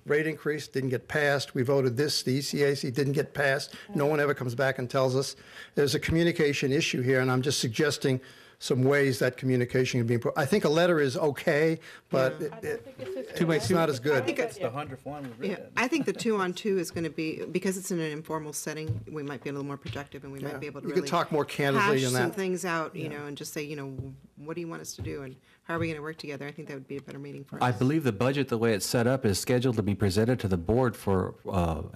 rate increase didn't get passed. We voted this, the ECAC didn't get passed. No one ever comes back and tells us. There's a communication issue here, and I'm just suggesting some ways that communication can be improved. I think a letter is okay, but it's not as good. I think it's the 100th one we've Yeah, written. I think the 2-on-2 is going to be, because it's in an informal setting, we might be a little more productive, and we might be able to You really could talk more candidly hash in some that. things out, and just say, what do you want us to do, and how are we going to work together? I think that would be a better meeting for us. I believe the budget, the way it's set up, is scheduled to be presented to the board for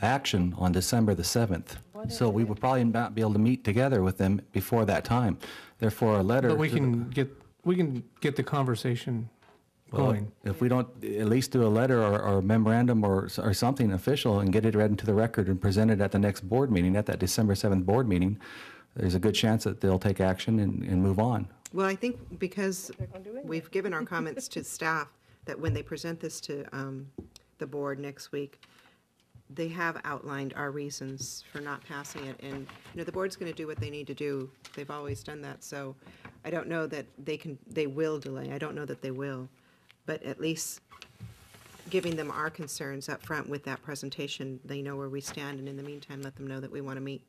action on December the 7th. So we would probably not be able to meet together with them before that time. Therefore, a letter. But we can get the conversation going. If we don't at least do a letter or a memorandum or something official and get it read into the record and present it at the next board meeting, at that December 7th board meeting, there's a good chance that they'll take action and move on. Well, I think because we've given our comments to staff, that when they present this to the board next week, they have outlined our reasons for not passing it. And, the board's going to do what they need to do. They've always done that. So I don't know that they will delay. I don't know that they will. But at least giving them our concerns up front with that presentation. They know where we stand, and in the meantime, let them know that we want to meet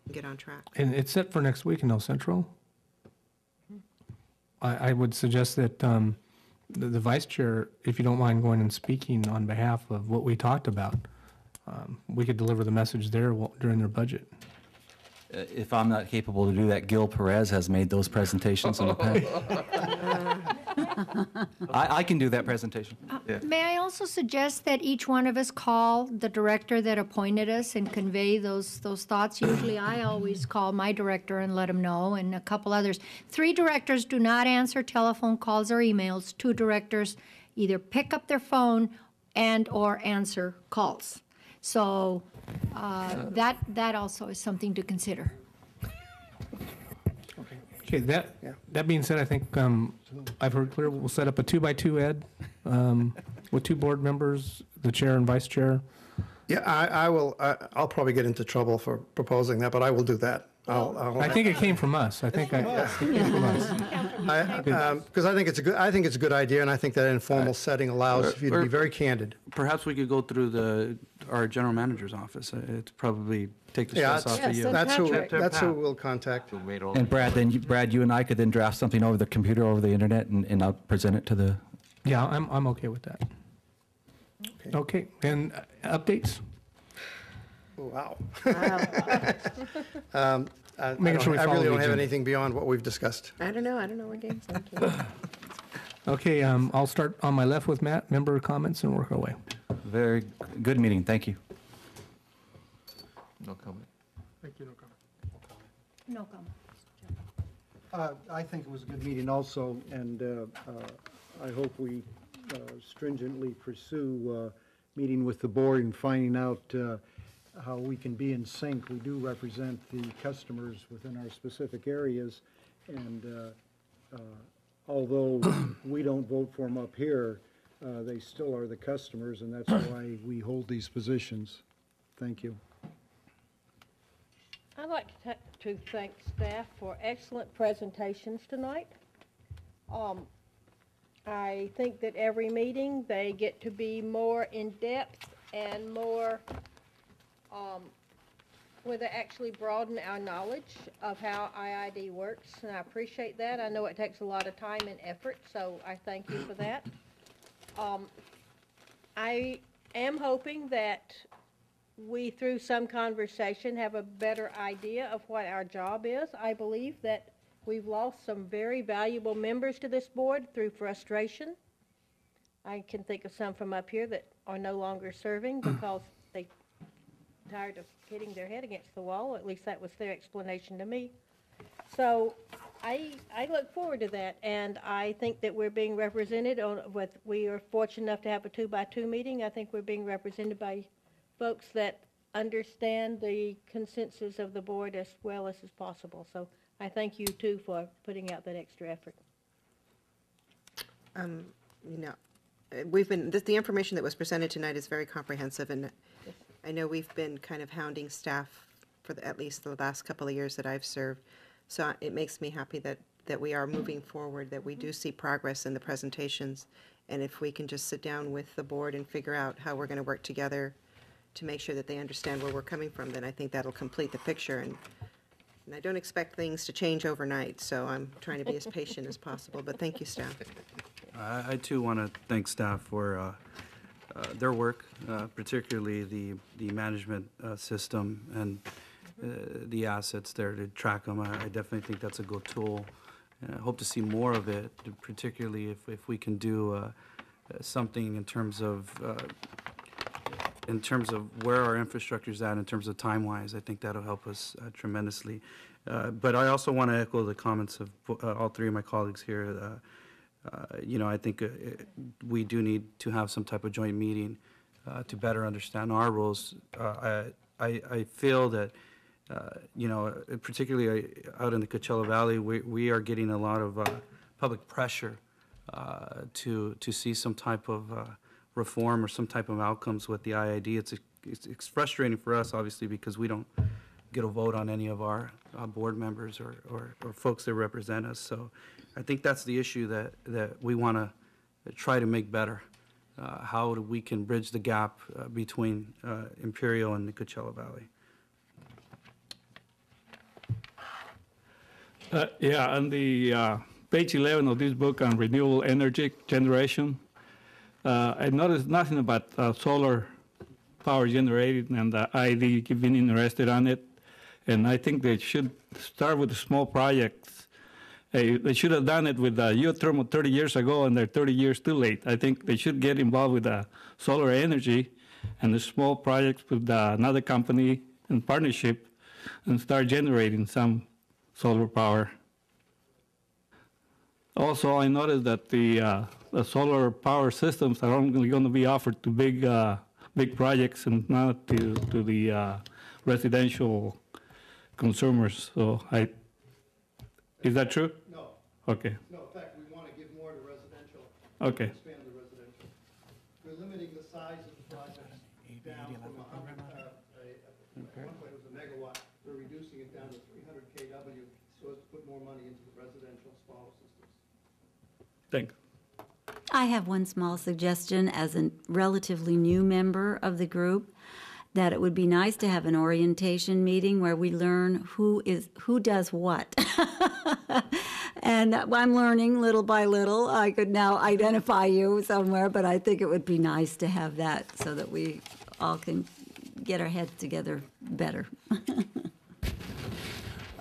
and get on track. And it's set for next week in El Centro. I would suggest that the vice chair, if you don't mind going and speaking on behalf of what we talked about, we could deliver the message there during their budget. If I'm not capable to do that, Gil Perez has made those presentations in the past. I can do that presentation. May I also suggest that each one of us call the director that appointed us and convey those thoughts? Usually I always call my director and let him know, and a couple others. 3 directors do not answer telephone calls or emails. 2 directors either pick up their phone and or answer calls. So that also is something to consider. Okay, that being said, I think I've heard clear, we'll set up a 2x2 ed with 2 board members, the chair and vice chair. Yeah, I will, I'll probably get into trouble for proposing that, but I will do that. I think it came from us. I think it came from us. Because I think it's a good idea, and I think that informal setting allows you to be very candid. Perhaps we could go through our general manager's office. It's probably take the stress off of you. That's who we'll contact. And Brad, you and I could then draft something over the computer, over the internet, and I'll present it to the. Yeah, I'm okay with that. Okay, and updates? Wow. Making sure we I follow really the don't have agenda. anything beyond what we've discussed. I don't know what games. Thank you. Okay, I'll start on my left with Matt, member comments, and work our way. Very good meeting. Thank you. No comment. Thank you, no comment. No comment. I think it was a good meeting also, and I hope we stringently pursue meeting with the board and finding out how we can be in sync. We do represent the customers within our specific areas, and although we don't vote for them up here, they still are the customers, and that's why we hold these positions. Thank you. I'd like to thank staff for excellent presentations tonight. I think that every meeting, they get to be more in-depth and more, where they actually broaden our knowledge of how IID works, and I appreciate that. I know it takes a lot of time and effort, so I thank you for that. I am hoping that we, through some conversation, have a better idea of what our job is. I believe that we've lost some very valuable members to this board through frustration. I can think of some from up here that are no longer serving because they're tired of hitting their head against the wall. At least that was their explanation to me. So I look forward to that, and I think that we're being represented we are fortunate enough to have a 2x2 meeting. I think we're being represented by folks that understand the consensus of the board as well as is possible. So I thank you, too, for putting out that extra effort. The information that was presented tonight is very comprehensive, and I know we've been kind of hounding staff for at least the last couple of years that I've served. So it makes me happy that we are moving forward, that we do see progress in the presentations, and if we can just sit down with the board and figure out how we're going to work together to make sure that they understand where we're coming from, then I think that'll complete the picture. And I don't expect things to change overnight, so I'm trying to be as patient as possible. But thank you, staff. I too want to thank staff for their work, particularly the management system and the assets there to track them. I definitely think that's a good tool. And I hope to see more of it, particularly if we can do something in terms of where our infrastructure is at in terms of time-wise. I think that'll help us tremendously. But I also want to echo the comments of all 3 of my colleagues here. I think we do need to have some type of joint meeting to better understand our roles. I feel that, particularly out in the Coachella Valley, we are getting a lot of public pressure to see some type of reform or some type of outcomes with the IID. It's frustrating for us, obviously, because we don't get a vote on any of our board members or folks that represent us. So I think that's the issue that we want to try to make better. how we can bridge the gap between Imperial and the Coachella Valley. Yeah, on the page 11 of this book on renewable energy generation, I noticed nothing about solar power generated, and the ID been interested on it. And I think they should start with the small projects. They should have done it with geothermal 30 years ago, and they're 30 years too late. I think they should get involved with solar energy and the small projects with another company in partnership and start generating some solar power. Also, I noticed that the solar power systems are only going to be offered to big projects and not to the residential consumers. So is that true? No. Okay. No, in fact, we want to give more to residential. Okay. Expand the residential. We're limiting the size of the projects down from 100, at one point it was a megawatt. We're reducing it down to 300 kW so as to put more money into the residential smaller systems. Thanks. I have one small suggestion as a relatively new member of the group, that it would be nice to have an orientation meeting where we learn who does what. And I'm learning little by little. I could now identify you somewhere, but I think it would be nice to have that so that we all can get our heads together better.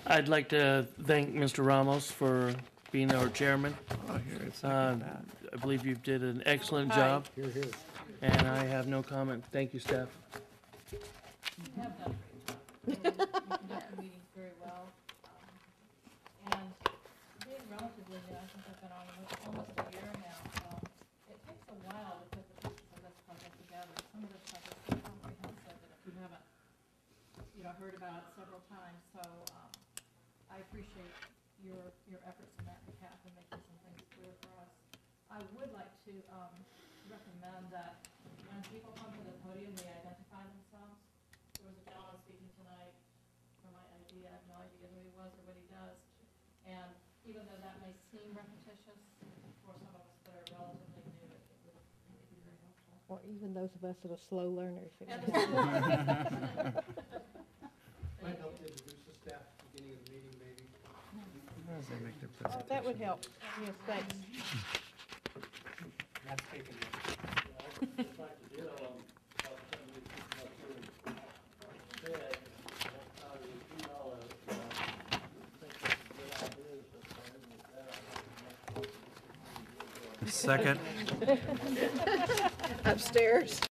I'd like to thank Mr. Ramos for being our chairman. I believe you did an excellent job. And I have no comment. Thank you, staff. You have done a great job. You conduct the meetings very well. And being relatively new, I think I've been on almost a year now. It takes a while to put the pieces of this puzzle together. Some of this stuff is so comprehensive that if you haven't, heard about it several times. So I appreciate your efforts in that behalf and making some things clear for us. I would like to recommend that when people come to the podium, they identify themselves. There was a gentleman speaking tonight from ID. I have no idea who he was or what he does. And even though that may seem repetitious, for some of us that are relatively new, it would be very helpful. Or even those of us that are slow learners. Might help to introduce the staff at the beginning of the meeting, maybe. Oh, that would help. Yes, thanks. Second. Upstairs.